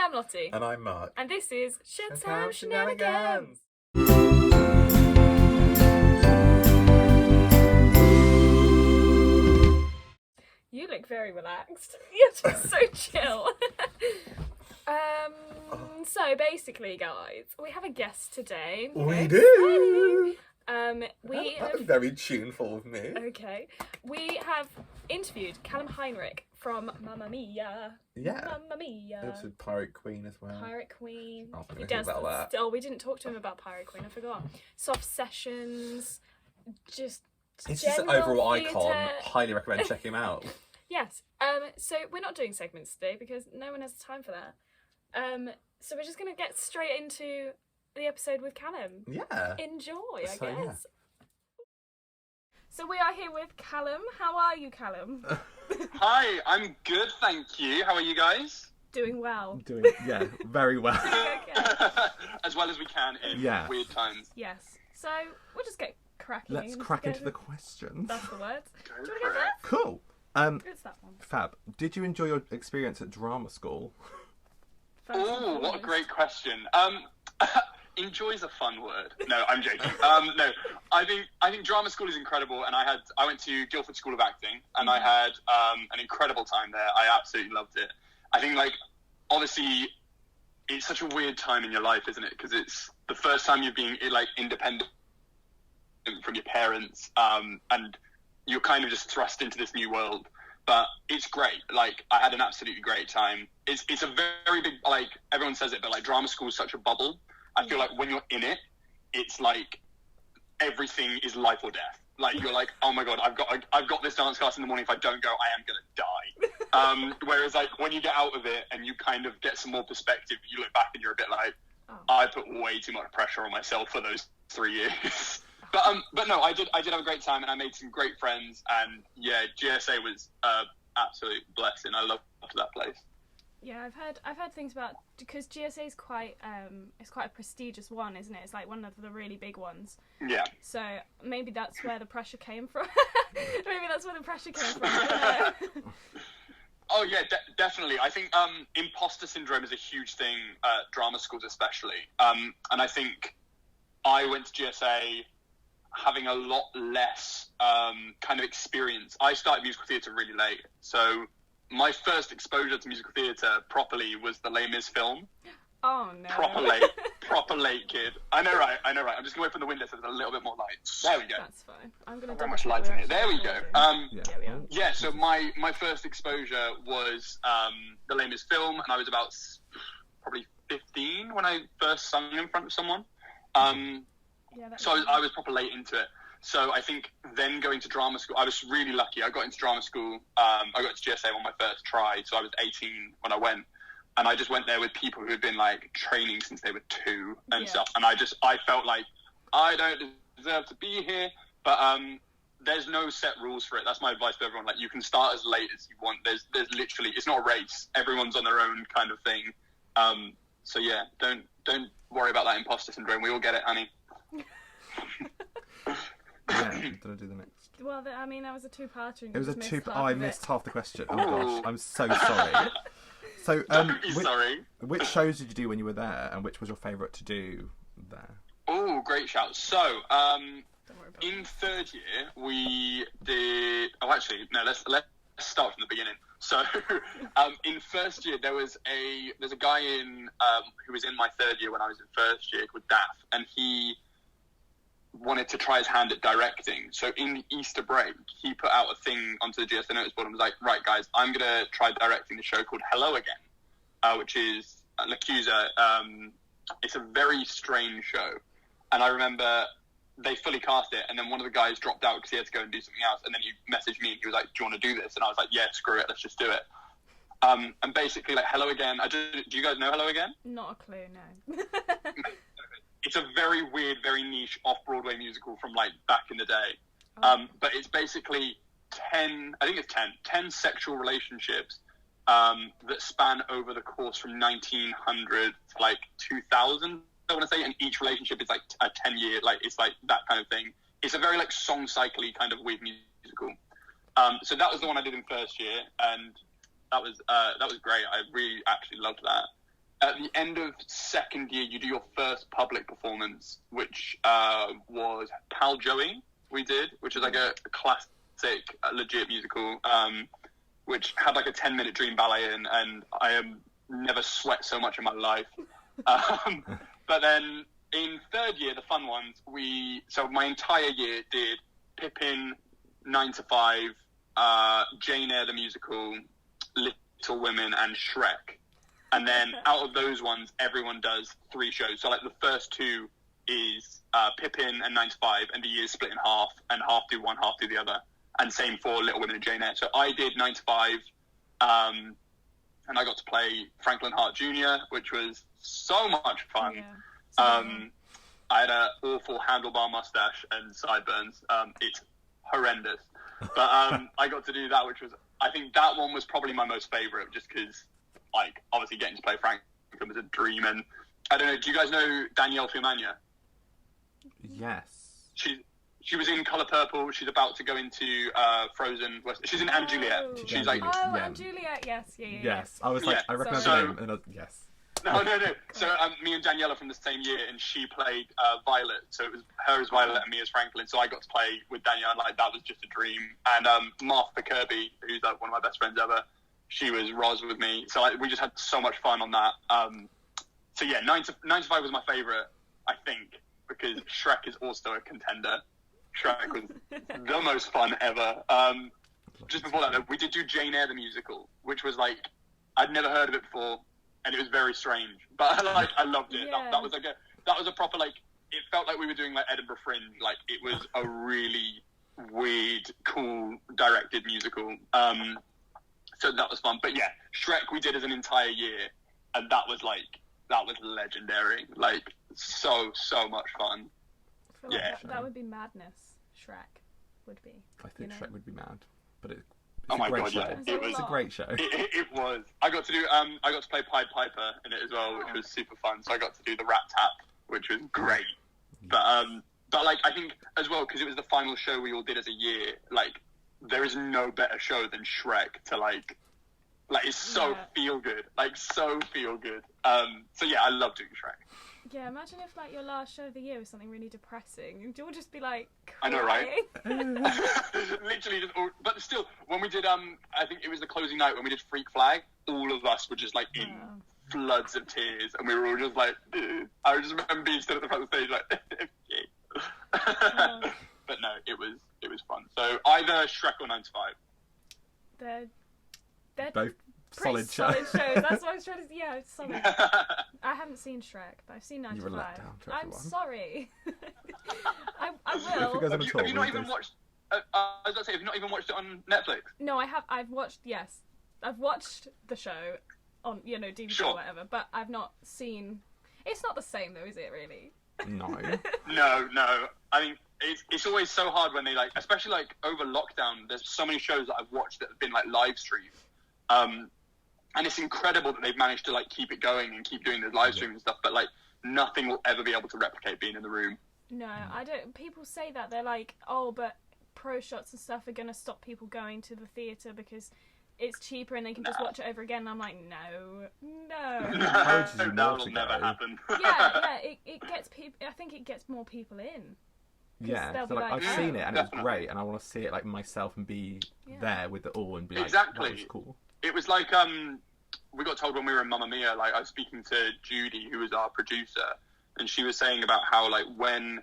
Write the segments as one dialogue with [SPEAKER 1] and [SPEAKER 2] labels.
[SPEAKER 1] am Lottie.
[SPEAKER 2] And I'm Mark.
[SPEAKER 1] And this is
[SPEAKER 2] Showtime
[SPEAKER 1] Showtime Shenanigans. You look very relaxed. You're just so chill. So basically, guys, we have a guest today.
[SPEAKER 2] We do.
[SPEAKER 1] We
[SPEAKER 2] That was
[SPEAKER 1] have...
[SPEAKER 2] very tuneful of me.
[SPEAKER 1] Okay. We have interviewed Callum Heinrich from Mamma Mia.
[SPEAKER 2] Yeah.
[SPEAKER 1] Mamma Mia.
[SPEAKER 2] It was a Pirate Queen as well.
[SPEAKER 1] Pirate Queen.
[SPEAKER 2] I was
[SPEAKER 1] He
[SPEAKER 2] going to
[SPEAKER 1] does
[SPEAKER 2] think about that.
[SPEAKER 1] Oh, we didn't talk to him about Pirate Queen. I forgot. Soft sessions. Just.
[SPEAKER 2] It's just an
[SPEAKER 1] general
[SPEAKER 2] overall
[SPEAKER 1] theatre.
[SPEAKER 2] icon. Highly recommend checking him out.
[SPEAKER 1] Yes. So we're not doing segments today because no one has time for that. So we're just gonna get straight into the episode with Callum.
[SPEAKER 2] Yeah.
[SPEAKER 1] Enjoy, I
[SPEAKER 2] So,
[SPEAKER 1] guess.
[SPEAKER 2] yeah.
[SPEAKER 1] So we are here with Callum. How are you, Callum?
[SPEAKER 3] Hi, I'm good, thank you. How are you guys?
[SPEAKER 1] Doing well.
[SPEAKER 2] Doing, yeah, very well.
[SPEAKER 1] Okay.
[SPEAKER 3] As well as we can in weird times.
[SPEAKER 1] Yes. So we'll just get cracking.
[SPEAKER 2] Let's crack into the questions.
[SPEAKER 1] That's the word.
[SPEAKER 3] Go
[SPEAKER 1] Do you
[SPEAKER 3] for
[SPEAKER 1] want to
[SPEAKER 3] it.
[SPEAKER 1] go
[SPEAKER 2] Cool.
[SPEAKER 1] first? It's that one.
[SPEAKER 2] Fab. Did you enjoy your experience at drama school?
[SPEAKER 1] First and
[SPEAKER 3] Oh, what a
[SPEAKER 1] foremost.
[SPEAKER 3] great question. Enjoy's a fun word. No, I'm joking. No, I think drama school is incredible, and I went to Guildford School of Acting, and I had an incredible time there. I absolutely loved it. I think, like, obviously, it's such a weird time in your life, isn't it? Because it's the first time you're being like independent from your parents, and you're kind of just thrust into this new world. But it's great. Like, I had an absolutely great time. It's a very big, like, everyone says it, but like drama school is such a bubble. I feel like when you're in it, it's like everything is life or death. Like, you're like, oh my god, I've got this dance class in the morning. If I don't go, I am gonna die. Whereas, like, when you get out of it and you kind of get some more perspective, you look back and you're a bit like, I put way too much pressure on myself for those 3 years. But no, I did have a great time, and I made some great friends, and yeah, GSA was absolute blessing. I loved that place.
[SPEAKER 1] Yeah, I've heard things about, because GSA is quite it's quite a prestigious one, isn't it? It's like one of the really big ones.
[SPEAKER 3] Yeah.
[SPEAKER 1] So maybe that's where the pressure came from. I don't know.
[SPEAKER 3] Oh yeah, definitely. I think imposter syndrome is a huge thing at drama schools, especially. And I think I went to GSA having a lot less kind of experience. I started musical theatre really late, so my first exposure to musical theatre properly was the Les Mis film.
[SPEAKER 1] Oh no.
[SPEAKER 3] Proper late, kid. I know, right? I'm just going to open the window so there's a little bit more light. There we go.
[SPEAKER 1] That's fine. I'm going to
[SPEAKER 3] Very much light in it. There we go.
[SPEAKER 1] we are.
[SPEAKER 3] Yeah, so my first exposure was the Les Mis film, and I was about probably 15 when I first sung in front of someone. So I was proper late into it. So I think then going to drama school, I was really lucky. I got into drama school. I got to GSA on my first try, so I was 18 when I went. And I just went there with people who had been, like, training since they were 2 and stuff. And I felt like, I don't deserve to be here. But there's no set rules for it. That's my advice to everyone. Like, you can start as late as you want. There's literally, it's not a race. Everyone's on their own kind of thing. So yeah, don't worry about that imposter syndrome. We all get it, honey.
[SPEAKER 2] Yeah, did I do the next?
[SPEAKER 1] Well, I mean, that was a two-parter.
[SPEAKER 2] It was a two. I missed half the question. Oh
[SPEAKER 3] Ooh.
[SPEAKER 2] gosh, I'm so sorry. So,
[SPEAKER 3] Don't be sorry.
[SPEAKER 2] which shows did you do when you were there, and which was your favourite to do there?
[SPEAKER 3] Oh, great shout. So,
[SPEAKER 1] Don't worry about
[SPEAKER 3] in third year, we did... Oh, actually, no, let's start from the beginning. So, in first year, there's a guy who was in my third year when I was in first year called Daff, and he wanted to try his hand at directing. So in the Easter break, he put out a thing onto the GSA notice board and was like, right, guys, I'm going to try directing the show called Hello Again, which is L'Accusa. It's a very strange show. And I remember they fully cast it, and then one of the guys dropped out because he had to go and do something else, and then he messaged me and he was like, do you want to do this? And I was like, yeah, screw it, let's just do it. And basically, like, Hello Again, do you guys know Hello Again?
[SPEAKER 1] Not a clue, no.
[SPEAKER 3] It's a very weird, very niche off-Broadway musical from, like, back in the day. But it's basically 10 sexual relationships that span over the course from 1900 to, like, 2000, I want to say, and each relationship is, like, a 10-year, like, it's, like, that kind of thing. It's a very, like, song-cycle-y kind of weird musical. So that was the one I did in first year, and that was great. I really actually loved that. at the end of second year, you do your first public performance, which was Pal Joey. We did, which is like a classic, legit musical, which had like a 10-minute dream ballet in, and I never sweat so much in my life. But then in third year, the fun ones, so my entire year did Pippin, 9 to 5, Jane Eyre the musical, Little Women, and Shrek. And then out of those ones, everyone does 3 shows. So like the first 2 is Pippin and 9 to 5, and the year's split in half, and half do one, half do the other. And same for Little Women and Jane Eyre. So I did 9 to 5, and I got to play Franklin Hart Jr., which was so much fun.
[SPEAKER 1] Yeah.
[SPEAKER 3] I had an awful handlebar mustache and sideburns. It's horrendous. But I got to do that, which was, I think that one was probably my most favourite, just because, like, obviously getting to play Franklin was a dream. And I don't know, do you guys know Danielle Fumania?
[SPEAKER 2] Yes.
[SPEAKER 3] She was in Colour Purple. She's about to go into Frozen. She's in Anne Juliet. She's like,
[SPEAKER 1] Anne Juliet, yes.
[SPEAKER 2] Yes, I was like, I recognise
[SPEAKER 3] So-
[SPEAKER 2] the name, and yes.
[SPEAKER 3] No. So me and Danielle are from the same year, and she played Violet. So it was her as Violet and me as Franklin. So I got to play with Danielle, and like that was just a dream. And Martha Kirby, who's like one of my best friends ever, she was Roz with me. So we just had so much fun on that. So yeah, 9 to 5 was my favourite, I think, because Shrek is also a contender. Shrek was the most fun ever. Just before that, though, we did do Jane Eyre the musical, which was like, I'd never heard of it before, and it was very strange, but like I loved it.
[SPEAKER 1] Yeah.
[SPEAKER 3] That was a proper, like, it felt like we were doing like Edinburgh Fringe. Like it was a really weird, cool directed musical. So that was fun. But yeah, Shrek we did as an entire year, and that was legendary. Like so much fun.
[SPEAKER 1] I feel like
[SPEAKER 3] Yeah.
[SPEAKER 1] that would be madness. Shrek would be.
[SPEAKER 2] I think Shrek would be mad, but it's
[SPEAKER 3] Oh
[SPEAKER 2] a
[SPEAKER 3] my
[SPEAKER 2] great
[SPEAKER 3] god,
[SPEAKER 2] show.
[SPEAKER 3] yeah.
[SPEAKER 2] It's a great show.
[SPEAKER 3] It was. I got to play Pied Piper in it as well, which was super fun. So I got to do the Rat Tap, which was great. But like I think as well, because it was the final show we all did as a year. Like there is no better show than Shrek to like it's so feel good, so yeah, I love doing Shrek.
[SPEAKER 1] Yeah, imagine if like your last show of the year was something really depressing. You'll just be like
[SPEAKER 3] I know, right?
[SPEAKER 1] crying.
[SPEAKER 3] Literally just but still, when we did I think it was the closing night when we did Freak Flag, all of us were just like in floods of tears, and we were all just like I just remember being stood at the front of the stage like but no, it was fun. So either Shrek or 9 to 5.
[SPEAKER 1] They're
[SPEAKER 2] Both
[SPEAKER 1] pretty
[SPEAKER 2] solid shows.
[SPEAKER 1] That's what I was trying to say. Yeah, it's solid. I haven't seen Shrek, but I've seen 9
[SPEAKER 2] You
[SPEAKER 1] to
[SPEAKER 2] were
[SPEAKER 1] 5.
[SPEAKER 2] let down to
[SPEAKER 1] I'm
[SPEAKER 2] everyone.
[SPEAKER 1] sorry. I
[SPEAKER 2] If it
[SPEAKER 1] will.
[SPEAKER 2] goes on a tour,
[SPEAKER 3] Have you not
[SPEAKER 2] we'll
[SPEAKER 3] even
[SPEAKER 2] do-
[SPEAKER 3] watched? I was about to say, have you not even watched it on Netflix?
[SPEAKER 1] No, I have. I've watched. Yes, I've watched the show on DVD
[SPEAKER 3] Sure.
[SPEAKER 1] or whatever, but I've not seen. It's not the same though, is it? Really?
[SPEAKER 2] No.
[SPEAKER 3] No. I mean, it's always so hard when they like, especially like over lockdown. There's so many shows that I've watched that have been like live streamed, and it's incredible that they've managed to like keep it going and keep doing the live stream and stuff. But like, nothing will ever be able to replicate being in the room.
[SPEAKER 1] No, I don't. People say that they're like, oh, but pro shots and stuff are gonna stop people going to the theatre because it's cheaper and they can just watch it over again. And I'm like, no.
[SPEAKER 2] Encourages you more
[SPEAKER 3] That'll
[SPEAKER 2] to
[SPEAKER 3] never
[SPEAKER 2] go.
[SPEAKER 3] happen.
[SPEAKER 1] Yeah, it gets people. I think it gets more people in.
[SPEAKER 2] Yeah,
[SPEAKER 1] they'll
[SPEAKER 2] so
[SPEAKER 1] be
[SPEAKER 2] like,
[SPEAKER 1] like,
[SPEAKER 2] I've seen it and it's
[SPEAKER 3] definitely.
[SPEAKER 2] great, and I want to see it like myself and be there with it all and be like,
[SPEAKER 3] Exactly.
[SPEAKER 2] that was cool.
[SPEAKER 3] It was like we got told when we were in Mamma Mia. Like I was speaking to Judy, who was our producer, and she was saying about how like when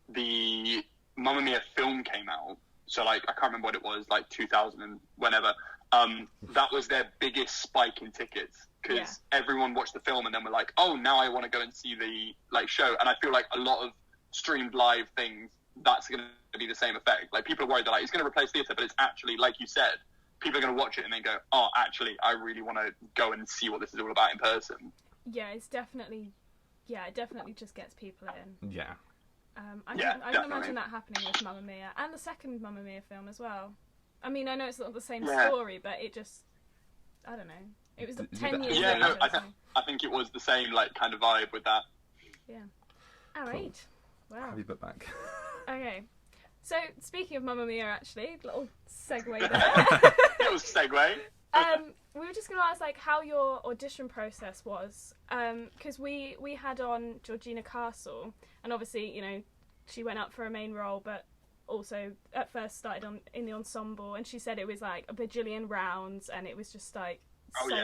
[SPEAKER 3] the Mamma Mia film came out, so like I can't remember what it was, like 2000 and whenever, that was their biggest spike in tickets because everyone watched the film and then were like, oh, now I want to go and see the like show. And I feel like a lot of streamed live things, that's going to be the same effect. Like people are worried that like it's going to replace theatre, but it's actually, like you said, people are going to watch it and then go, oh, actually, I really want to go and see what this is all about in person.
[SPEAKER 1] Yeah, it definitely just gets people in.
[SPEAKER 2] Yeah.
[SPEAKER 1] I
[SPEAKER 3] Yeah,
[SPEAKER 1] can
[SPEAKER 3] definitely.
[SPEAKER 1] imagine that happening with Mamma Mia and the second Mamma Mia film as well. I mean, I know it's not the same story, but it just, I don't know. It was 10 years
[SPEAKER 3] Yeah,
[SPEAKER 1] later.
[SPEAKER 3] no,
[SPEAKER 1] so-
[SPEAKER 3] I think it was the same like kind of vibe with that.
[SPEAKER 1] Yeah. All right. Wow.
[SPEAKER 2] Have you put back?
[SPEAKER 1] Okay. So, speaking of Mamma Mia, actually, little segue there.
[SPEAKER 3] It was segue.
[SPEAKER 1] We were just going to ask, like, how your audition process was, because we had on Georgina Castle, and obviously, you know, she went up for a main role, but also at first started in the ensemble, and she said it was like a bajillion rounds, and it was just like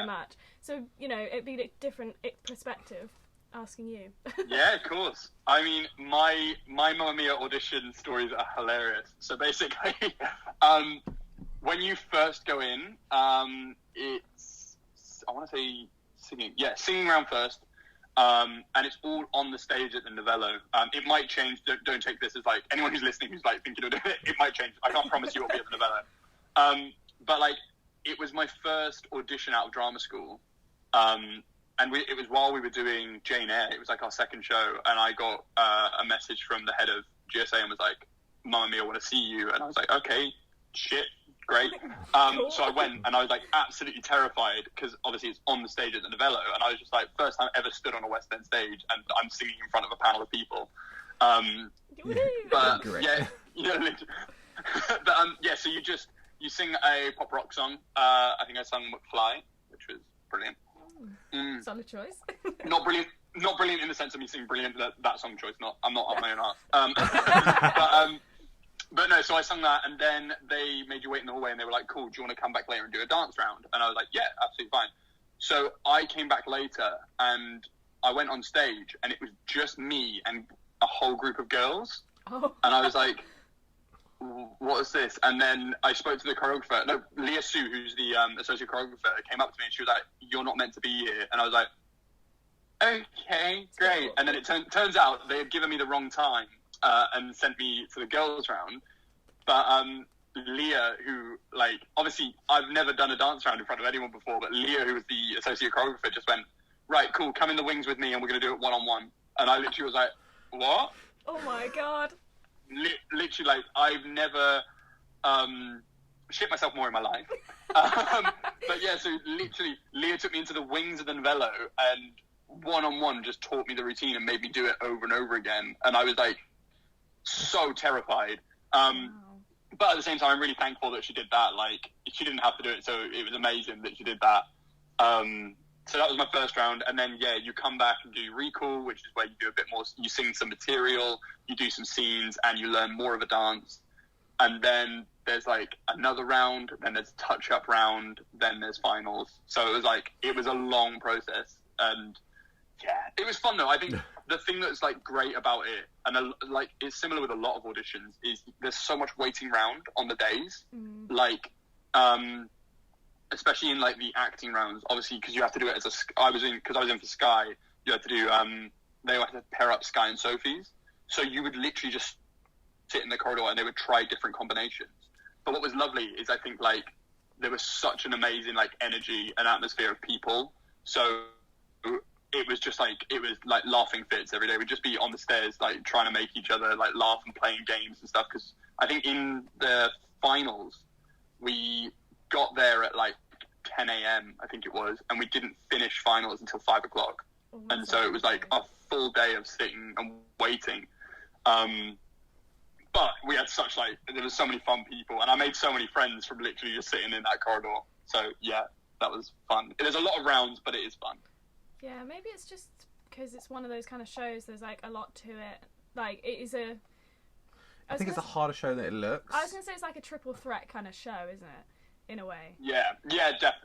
[SPEAKER 1] much. So, you know, it'd be a different perspective asking you.
[SPEAKER 3] Yeah, of course. I mean, my Mamma Mia audition stories are hilarious. So basically, when you first go in, it's, I want to say singing. Yeah, singing round first. And it's all on the stage at the Novello. It might change. Don't take this as like anyone who's listening who's like thinking of doing it. It might change. I can't promise you it'll be at the Novello. But like, it was my first audition out of drama school. And it was while we were doing Jane Eyre. It was like our second show, and I got a message from the head of GSA and was like, "Mamma Mia, I want to see you." And I was like, "Okay, shit, great." So I went, and I was like absolutely terrified because obviously it's on the stage at the Novello, and I was just like, first time I ever stood on a West End stage, and I'm singing in front of a panel of people. But
[SPEAKER 2] great.
[SPEAKER 3] yeah, but yeah. So you sing a pop rock song. I think I sung McFly, which was brilliant.
[SPEAKER 1] Solid choice.
[SPEAKER 3] Not brilliant in the sense of me singing brilliant. That song choice. I'm not up my own arse. But no. So I sung that, and then they made you wait in the hallway, and they were like, "Cool, do you want to come back later and do a dance round?" And I was like, "Yeah, absolutely fine." So I came back later, and I went on stage, and it was just me and a whole group of girls, and I was like, "What is this?" And then I spoke to the choreographer. No, Leah Sue, who's the associate choreographer, came up to me and she was like, "You're not meant to be here." And I was like, "Okay, great." And then it turns out they had given me the wrong time and sent me to the girls' round. But Leah, who, like, obviously I've never done a dance round in front of anyone before, but Leah, who was the associate choreographer, just went, "Right, cool, come in the wings with me and we're going to do it one-on-one." And I literally was like, "What?"
[SPEAKER 1] Oh my God.
[SPEAKER 3] Literally, like, I've never shit myself more in my life. But yeah, so literally, Leah took me into the wings of the Novello and one-on-one just taught me the routine and made me do it over and over again. And I was like so terrified. But at the same time, I'm really thankful that she did that. Like, she didn't have to do it, so it was amazing that she did that. So that was my first round, and then, yeah, you come back and do recall, which is where you do a bit more, you sing some material, you do some scenes, and you learn more of a dance. And then there's, like, another round, then there's a touch-up round, then there's finals. So it was a long process, and, yeah, it was fun, though. I think the thing that's, like, great about it, and, like, it's similar with a lot of auditions, is there's so much waiting round on the days. Like, especially in like the acting rounds, obviously, because you have to do it as I was in for Sky, you had to do, they had to pair up Sky and Sophie's. So you would literally just sit in the corridor and they would try different combinations. But what was lovely is I think like there was such an amazing like energy and atmosphere of people. So it was just like, it was like laughing fits every day. We'd just be on the stairs, like trying to make each other like laugh and playing games and stuff. Because I think in the finals, we got there at like 10 a.m. I think it was, and we didn't finish finals until 5 o'clock. And so it was like a full day of sitting and waiting. But we had such like, there was so many fun people, and I made so many friends from literally just sitting in that corridor. So yeah, that was fun. There's a lot of rounds, but it is fun.
[SPEAKER 1] Yeah, maybe it's just because it's one of those kind of shows, there's like a lot to it. Like, it is a...
[SPEAKER 2] I think it's a harder show than it looks.
[SPEAKER 1] I was going to say it's like a triple threat kind of show, isn't it? In a way.
[SPEAKER 3] Yeah,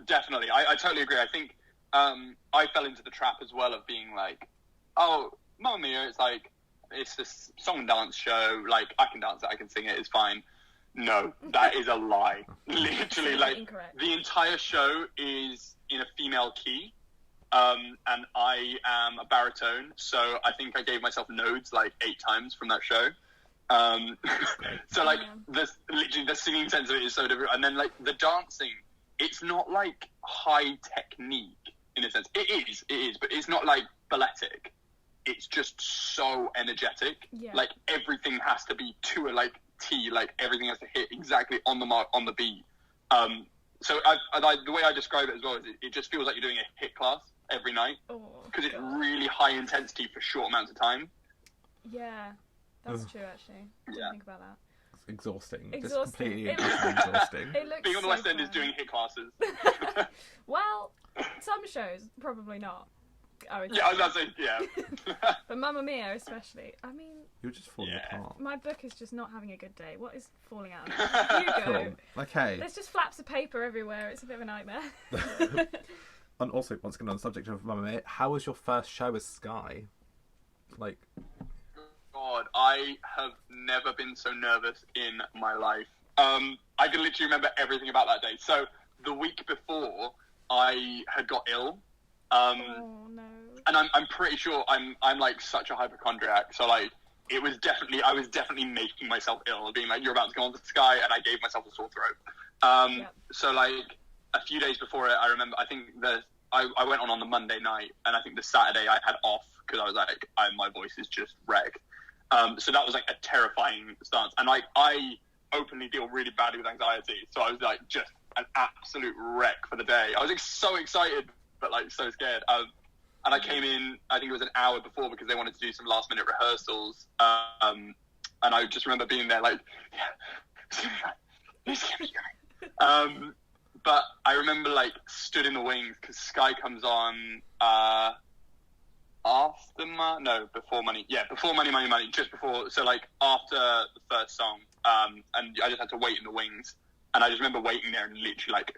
[SPEAKER 3] definitely. I totally agree. I think I fell into the trap as well of being like, oh, Mamma Mia, it's like, it's this song and dance show, like, I can dance it, I can sing it, it's fine. No, that is a lie. Literally, like,
[SPEAKER 1] incorrect.
[SPEAKER 3] The entire show is in a female key, and I am a baritone, so I think I gave myself nodes like 8 times from that show. So like literally the singing sense of it is so different, and then like the dancing, it's not like high technique in a sense. It is, but it's not like balletic. It's just so energetic. Like everything has to be to a like T, like everything has to hit exactly on the mark, on the beat. So I the way I describe it as well is it just feels like you're doing a hit class every night, because it's really high intensity for short amounts of time.
[SPEAKER 1] Yeah. That's true, actually. I didn't think about that.
[SPEAKER 2] exhausting. Just
[SPEAKER 1] Exhausting.
[SPEAKER 2] completely and utterly exhausting.
[SPEAKER 1] It looks
[SPEAKER 3] Being on the
[SPEAKER 1] so
[SPEAKER 3] West End is
[SPEAKER 1] fun.
[SPEAKER 3] doing hit classes.
[SPEAKER 1] Well, some shows, probably not. I would
[SPEAKER 3] Yeah, I was
[SPEAKER 1] say.
[SPEAKER 3] about to say, yeah.
[SPEAKER 1] But Mamma Mia especially. I mean,
[SPEAKER 2] You're just falling
[SPEAKER 3] Yeah.
[SPEAKER 2] apart.
[SPEAKER 1] my book is just not having a good day. What is falling out? You go.
[SPEAKER 2] Cool. Okay.
[SPEAKER 1] There's just flaps of paper everywhere. It's a bit of a nightmare.
[SPEAKER 2] And also, once again on the subject of Mamma Mia, how was your first show as Sky? Like,
[SPEAKER 3] God, I have never been so nervous in my life. I can literally remember everything about that day. So the week before, I had got ill.
[SPEAKER 1] Oh no.
[SPEAKER 3] And I'm pretty sure I'm like such a hypochondriac. So like I was definitely making myself ill, being like, you're about to go on the Sky, and I gave myself a sore throat.
[SPEAKER 1] Yep.
[SPEAKER 3] So like a few days before it, I remember, I think I went on the Monday night, and I think the Saturday I had off because I was like, my voice is just wrecked. So that was like a terrifying stance, and like I openly deal really badly with anxiety, so I was like just an absolute wreck for the day. I was like so excited, but like so scared. And I came in, I think it was an hour before, because they wanted to do some last minute rehearsals. And I just remember being there like, yeah, it's gonna be great. But I remember like stood in the wings, because Sky comes on before Money. Yeah, before Money, Money, Money, just before. So like after the first song, and I just had to wait in the wings. And I just remember waiting there and literally like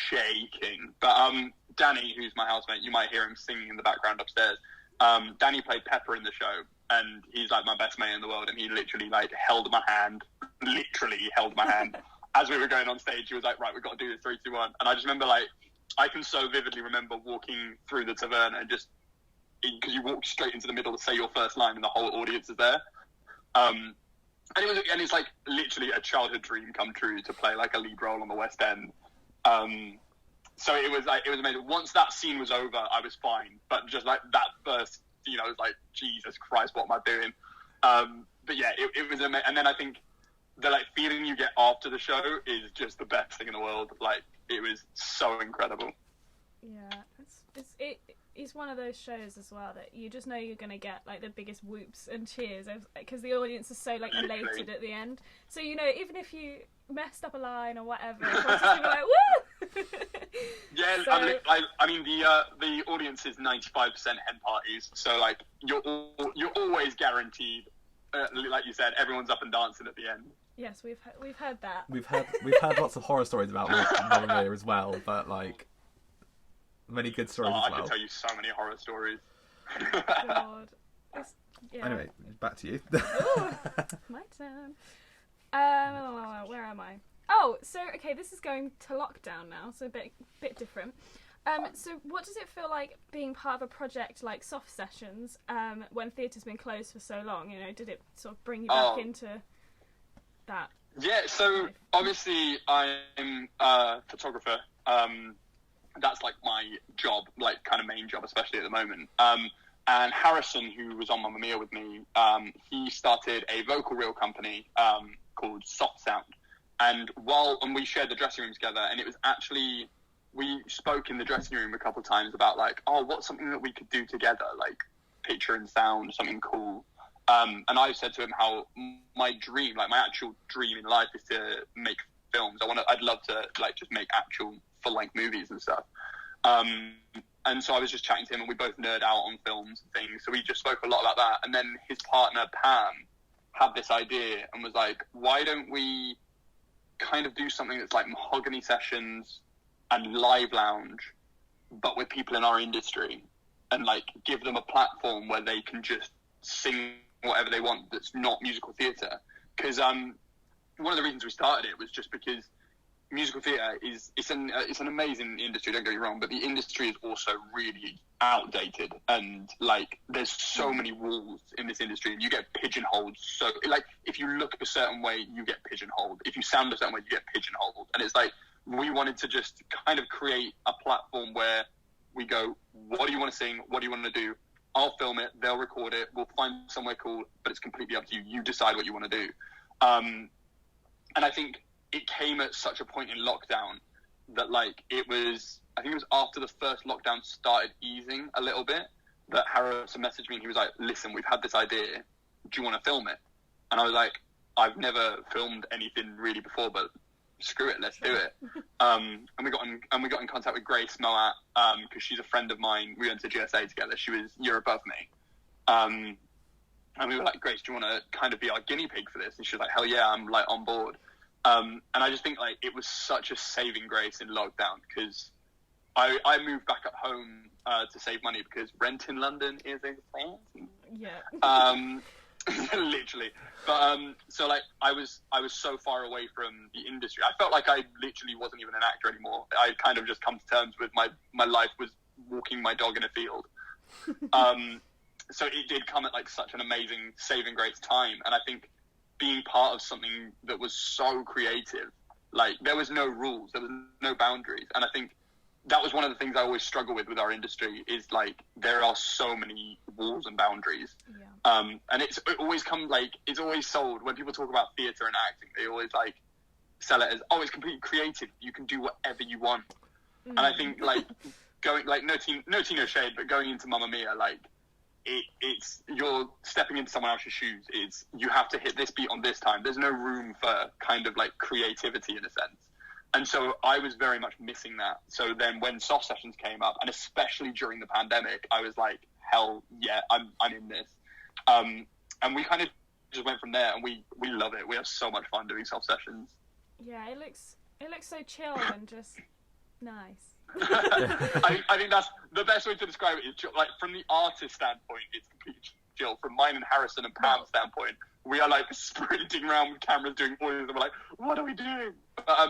[SPEAKER 3] shaking. But Danny, who's my housemate, you might hear him singing in the background upstairs. Danny played Pepper in the show, and he's like my best mate in the world. And he literally like held my hand as we were going on stage. He was like, "Right, we've got to do this, 3, 2, 1." And I just remember like, I can so vividly remember walking through the taverna and just, because you walk straight into the middle to say your first line, and the whole audience is there. And it's like literally a childhood dream come true to play like a lead role on the West End. So it was amazing. Once that scene was over, I was fine. But just like that first scene, I was like, Jesus Christ, what am I doing? But yeah, it was amazing. And then I think the like feeling you get after the show is just the best thing in the world. Like, it was so incredible.
[SPEAKER 1] Yeah, it's one of those shows as well that you just know you're going to get like the biggest whoops and cheers, because the audience is so like elated at the end. So you know, even if you messed up a line or whatever, it's just gonna be like, woo!
[SPEAKER 3] Yeah,
[SPEAKER 1] So,
[SPEAKER 3] I mean the audience is 95% hen parties, so like you're always guaranteed, like you said, everyone's up and dancing at the end.
[SPEAKER 1] yes, we've heard that.
[SPEAKER 2] we've heard lots of horror stories about Mamma Mia as well, but like many good stories as
[SPEAKER 3] I
[SPEAKER 2] well.
[SPEAKER 3] could tell you so many horror stories.
[SPEAKER 1] God. Yeah.
[SPEAKER 2] Anyway, back to you.
[SPEAKER 1] Ooh, my turn. Where am I? Oh, so okay, this is going to lockdown now, so a bit different. So what does it feel like being part of a project like Soft Sessions, when theatre's been closed for so long? You know, did it sort of bring you back into that?
[SPEAKER 3] Yeah, so obviously I'm a photographer. That's like my job, like kind of main job, especially at the moment. And Harrison, who was on Mamma Mia with me, he started a vocal reel company called Soft Sound. And we shared the dressing room together, and it was actually, we spoke in the dressing room a couple of times about like, oh, what's something that we could do together, like picture and sound, something cool. And I said to him how my dream, like my actual dream in life, is to make films. I'd love to like just make actual full-length movies and stuff. And so I was just chatting to him, and we both nerd out on films and things. So we just spoke a lot about that. And then his partner, Pam, had this idea and was like, why don't we kind of do something that's like Mahogany Sessions and Live Lounge, but with people in our industry, and like give them a platform where they can just sing whatever they want that's not musical theatre. Because one of the reasons we started it was just because musical theatre it's an amazing industry, don't get me wrong, but the industry is also really outdated, and like there's so many rules in this industry, and you get pigeonholed. So like if you look a certain way, you get pigeonholed. If you sound a certain way, you get pigeonholed. And it's like we wanted to just kind of create a platform where we go, what do you want to sing? What do you want to do? I'll film it, they'll record it, we'll find somewhere cool, but it's completely up to you. You decide what you want to do. And I think it came at such a point in lockdown that like I think it was after the first lockdown started easing a little bit, that Harrison messaged me, and he was like, listen, we've had this idea, do you want to film it? And I was like, I've never filmed anything really before, but screw it, let's do it. And we got in contact with Grace Moat, because she's a friend of mine. We went to GSA together. She was a year above me. And we were like, Grace, do you want to kind of be our guinea pig for this? And she was like, hell yeah, I'm like on board. And I just think like it was such a saving grace in lockdown, because I moved back at home to save money, because rent in London is expensive.
[SPEAKER 1] Yeah.
[SPEAKER 3] Literally. But so like I was so far away from the industry. I felt like I literally wasn't even an actor anymore. I kind of just come to terms with my life was walking my dog in a field. So it did come at like such an amazing saving grace time. And I think being part of something that was so creative, like there was no rules, there was no boundaries. And I think that was one of the things I always struggle with our industry, is like there are so many walls and boundaries.
[SPEAKER 1] Yeah.
[SPEAKER 3] And it always comes like, it's always sold when people talk about theatre and acting, they always like sell it as, oh, it's completely creative, you can do whatever you want. And I think like going like no shade, but going into Mamma Mia, like it's you're stepping into someone else's shoes. It's you have to hit this beat on this time. There's no room for kind of like creativity in a sense. And so I was very much missing that. So then when soft sessions came up, and especially during the pandemic, I was like, hell yeah, I'm in this. And we kind of just went from there, and we love it. We have so much fun doing soft sessions.
[SPEAKER 1] Yeah, it looks so chill and just nice.
[SPEAKER 3] I think that's the best way to describe it. Is like from the artist standpoint, it's completely chill. From mine and Harrison and Pam's standpoint, we are like sprinting around with cameras doing voices, and we're like, what are we doing? But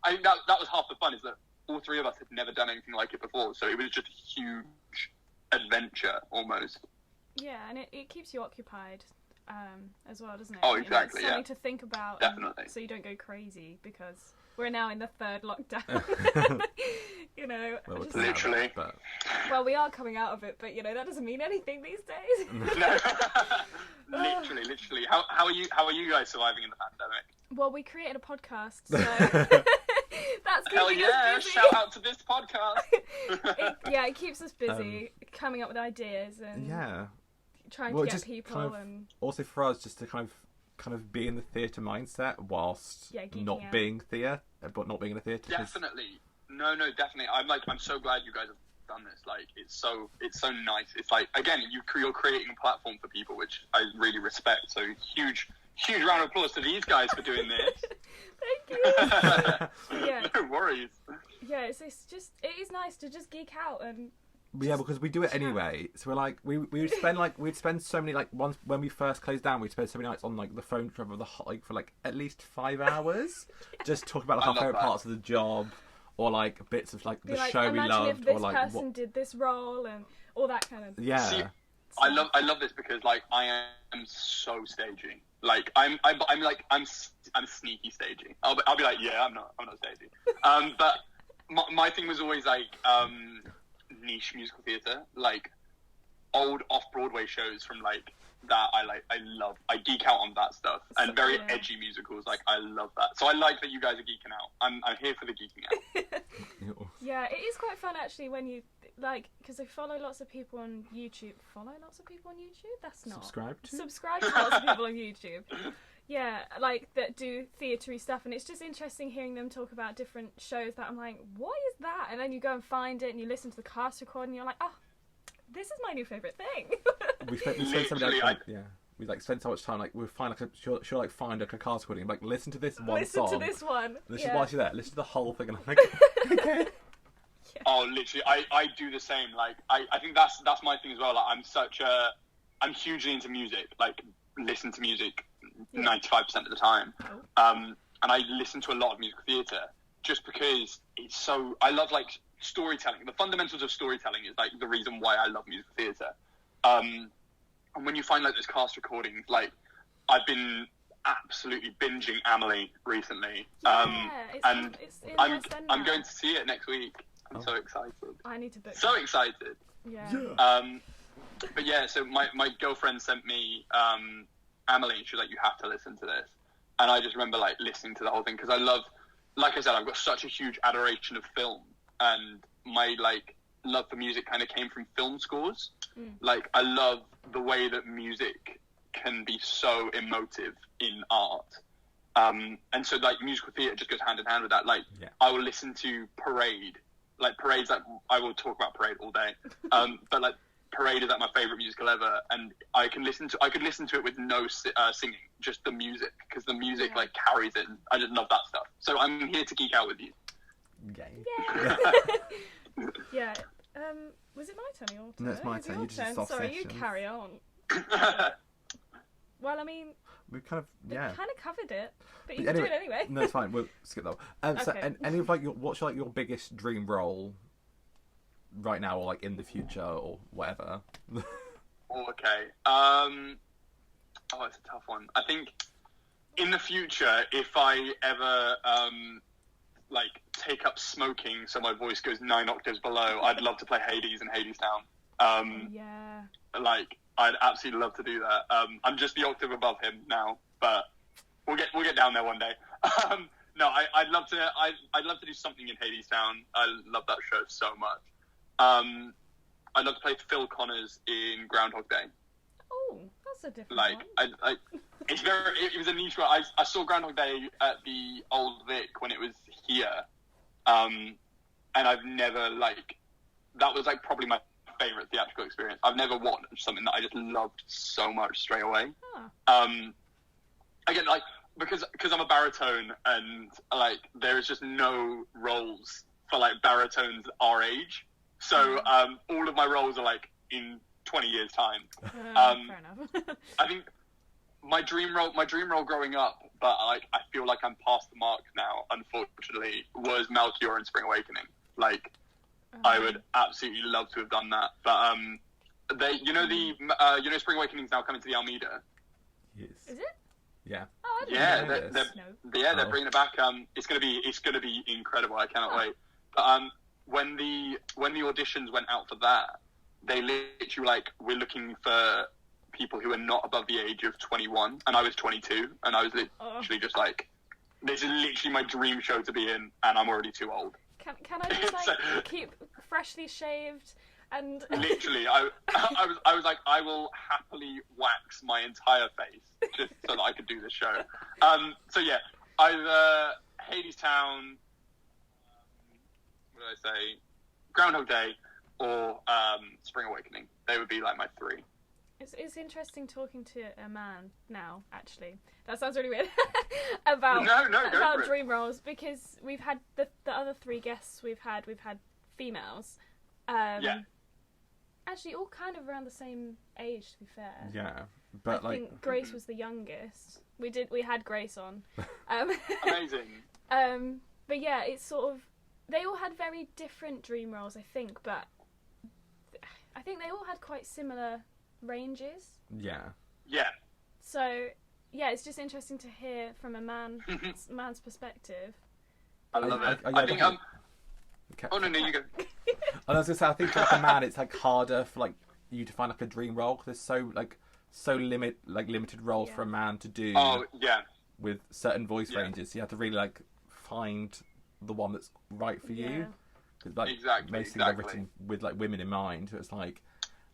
[SPEAKER 3] I think that was half the fun, is that all three of us had never done anything like it before, so it was just a huge adventure almost.
[SPEAKER 1] Yeah, and it keeps you occupied as well, doesn't it?
[SPEAKER 3] Oh, exactly.
[SPEAKER 1] You know, something to think about.
[SPEAKER 3] Definitely.
[SPEAKER 1] So you don't go crazy, because we're now in the third lockdown. You know,
[SPEAKER 2] Well,
[SPEAKER 3] literally.
[SPEAKER 2] But...
[SPEAKER 1] Well, we are coming out of it, but you know that doesn't mean anything these days.
[SPEAKER 3] No. literally. How are you guys surviving in the pandemic?
[SPEAKER 1] Well, we created a podcast, so that's
[SPEAKER 3] Hell
[SPEAKER 1] keeping
[SPEAKER 3] yeah!
[SPEAKER 1] us busy.
[SPEAKER 3] Shout out to this podcast.
[SPEAKER 1] It keeps us busy, coming up with ideas and trying to get people
[SPEAKER 2] kind of,
[SPEAKER 1] and
[SPEAKER 2] also for us just to kind of be in the theatre mindset whilst not
[SPEAKER 1] out.
[SPEAKER 2] being theatre, but not being in a theatre.
[SPEAKER 3] Definitely. No, definitely. I'm so glad you guys have done this. Like, it's so nice. It's like, again, you're creating a platform for people, which I really respect. So huge round of applause to these guys for doing this.
[SPEAKER 1] Thank you. Yeah.
[SPEAKER 3] No worries.
[SPEAKER 1] Yeah, it is nice to just geek out and.
[SPEAKER 2] Yeah, because we do it anyway. So we're like, we'd spend so many, like, once when we first closed down, we'd spend so many nights on like the phone for at least 5 hours, just talking about like our favourite parts of the job, or like bits of like the show we loved,
[SPEAKER 1] if this
[SPEAKER 2] or like
[SPEAKER 1] person did this role and all that kind of.
[SPEAKER 2] Yeah.
[SPEAKER 3] See, I love this because like I am so stagey. Like I'm sneaky stagey. I'll be like, yeah, I'm not stagey. But my thing was always like niche musical theatre, like old off-Broadway shows from like that. I love. I geek out on that stuff, and very edgy musicals. Like I love that. So I like that you guys are geeking out. I'm here for the geeking out.
[SPEAKER 1] Yeah, it is quite fun actually when you like, because I follow lots of people on YouTube. That's not
[SPEAKER 2] subscribe
[SPEAKER 1] to lots of people on YouTube. Yeah, like that do theatre-y stuff, and it's just interesting hearing them talk about different shows that I'm like, what is that? And then you go and find it, and you listen to the cast recording, and you're like, oh, this is my new favourite thing.
[SPEAKER 2] we spend so much time, we like spend so much time, like we'll find like she'll like find a cast recording, like listen to this one song.
[SPEAKER 1] Listen to this one.
[SPEAKER 2] While she's there, listen to the whole thing, and I'm like, okay.
[SPEAKER 1] Yeah.
[SPEAKER 3] Oh, literally, I do the same. Like I think that's my thing as well. Like I'm hugely into music. Like listen to music 95% of the time. And I listen to a lot of musical theatre just because it's so. I love like storytelling. The fundamentals of storytelling is like the reason why I love musical theatre. And when you find like those cast recordings, like I've been absolutely binging Amelie recently. I'm going to see it next week. I'm so excited.
[SPEAKER 1] I need to book.
[SPEAKER 3] So excited.
[SPEAKER 1] Yeah.
[SPEAKER 3] But yeah, so my girlfriend sent me Amelie. She was like, you have to listen to this. And I just remember like listening to the whole thing because I love, like I said, I've got such a huge adoration of film, and my like love for music kind of came from film scores. Like I love the way that music can be so emotive in art. And so like musical theatre just goes hand in hand with that. Like I will listen to Parade, like Parade's like, I will talk about Parade all day. But like Parade is like my favourite musical ever, and I could listen to it with no singing, just the music, because the music like carries it. And I just love that stuff. So I'm here to geek out with you.
[SPEAKER 1] Yeah. Yeah. Was it my turn or your turn?
[SPEAKER 2] No, it's my turn. You just soft
[SPEAKER 1] Sorry,
[SPEAKER 2] sessions.
[SPEAKER 1] you carry on. Well, I mean,
[SPEAKER 2] we kind of
[SPEAKER 1] covered it, but you
[SPEAKER 2] But
[SPEAKER 1] can do it anyway.
[SPEAKER 2] No, it's fine. We'll skip that one. So,
[SPEAKER 1] Okay.
[SPEAKER 2] and any of like what's like your biggest dream role right now, or like in the future, or whatever?
[SPEAKER 3] Okay. It's a tough one. I think in the future, if I ever like take up smoking, so my voice goes 9 octaves below, I'd love to play Hades in Hades Town.
[SPEAKER 1] Yeah.
[SPEAKER 3] Like I'd absolutely love to do that. I'm just the octave above him now, but we'll get down there one day. No, I'd love to do something in Hades Town. I love that show so much. I'd love to play Phil Connors in Groundhog Day.
[SPEAKER 1] Oh, that's a different
[SPEAKER 3] Like,
[SPEAKER 1] one.
[SPEAKER 3] it was a niche one. I saw Groundhog Day at the Old Vic when it was here, and I've never that was like probably my favorite theatrical experience. I've never watched something that I just loved so much straight away.
[SPEAKER 1] Huh.
[SPEAKER 3] Again, like because I'm a baritone, and like there is just no roles for like baritones our age. So all of my roles are like in 20 years time.
[SPEAKER 1] Fair enough.
[SPEAKER 3] I think my dream role growing up, but like I feel like I'm past the mark now, unfortunately, was Melchior in Spring Awakening. Like I would absolutely love to have done that, but Spring Awakening's now coming to the Almeida.
[SPEAKER 2] Yes.
[SPEAKER 1] Is it?
[SPEAKER 2] Yeah.
[SPEAKER 1] Oh, I didn't
[SPEAKER 3] Yeah,
[SPEAKER 1] know.
[SPEAKER 3] they're bringing it back. It's gonna be incredible. I cannot wait. But when the auditions went out for that, they literally like, we're looking for people who are not above the age of 21, and I was 22, and I was literally just like, this is literally my dream show to be in, and I'm already too old.
[SPEAKER 1] Can I just keep freshly shaved and
[SPEAKER 3] Literally, I was like, I will happily wax my entire face just so that I could do this show. So yeah, either Hades Town, what did I say, Groundhog Day, or Spring Awakening. They would be like my three.
[SPEAKER 1] It's interesting talking to a man now, actually. That sounds really weird. about dream roles, because we've had the other three guests we've had females. Actually, all kind of around the same age, to be fair.
[SPEAKER 2] Yeah, but
[SPEAKER 1] I think Grace was the youngest. We had Grace on.
[SPEAKER 3] Amazing.
[SPEAKER 1] But yeah, it's sort of, they all had very different dream roles, I think, but I think they all had quite similar ranges.
[SPEAKER 2] Yeah.
[SPEAKER 3] Yeah.
[SPEAKER 1] So yeah, it's just interesting to hear from a man's perspective.
[SPEAKER 3] I love it.
[SPEAKER 2] I think
[SPEAKER 3] Okay. Oh no, you go.
[SPEAKER 2] And I was gonna say, I think for like a man, it's like harder for like you to find like a dream role, because there's so limited roles for a man to do.
[SPEAKER 3] Oh yeah.
[SPEAKER 2] With certain voice ranges, so you have to really like find the one that's right for you. Because most things are written with like women in mind. So it's like,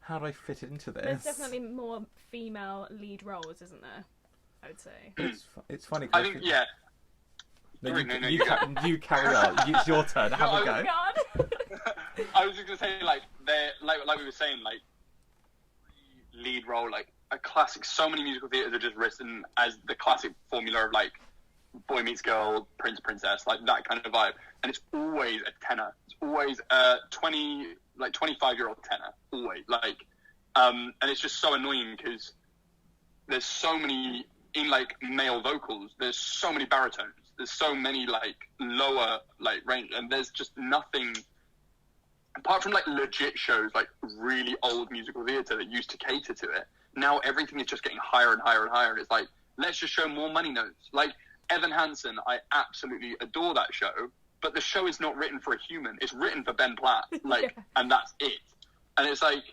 [SPEAKER 2] how do I fit into this?
[SPEAKER 1] There's definitely more female lead roles, isn't there? I would say.
[SPEAKER 2] It's funny.
[SPEAKER 3] I think yeah.
[SPEAKER 2] No, you carry on. It's your turn. Have a go.
[SPEAKER 1] God.
[SPEAKER 3] I was just gonna say, like we were saying, like lead role, like a classic. So many musical theatres are just written as the classic formula of like boy meets girl, prince princess, like that kind of vibe, and it's always a tenor. It's always a 25-year-old tenor, always and it's just so annoying because there's so many in like male vocals. There's so many baritones. There's so many like lower like range, and there's just nothing apart from like legit shows, like really old musical theatre that used to cater to it. Now everything is just getting higher and higher and higher, and it's like, let's just show more money notes. Like Evan Hansen, I absolutely adore that show, but the show is not written for a human. It's written for Ben Platt, and that's it. And it's like,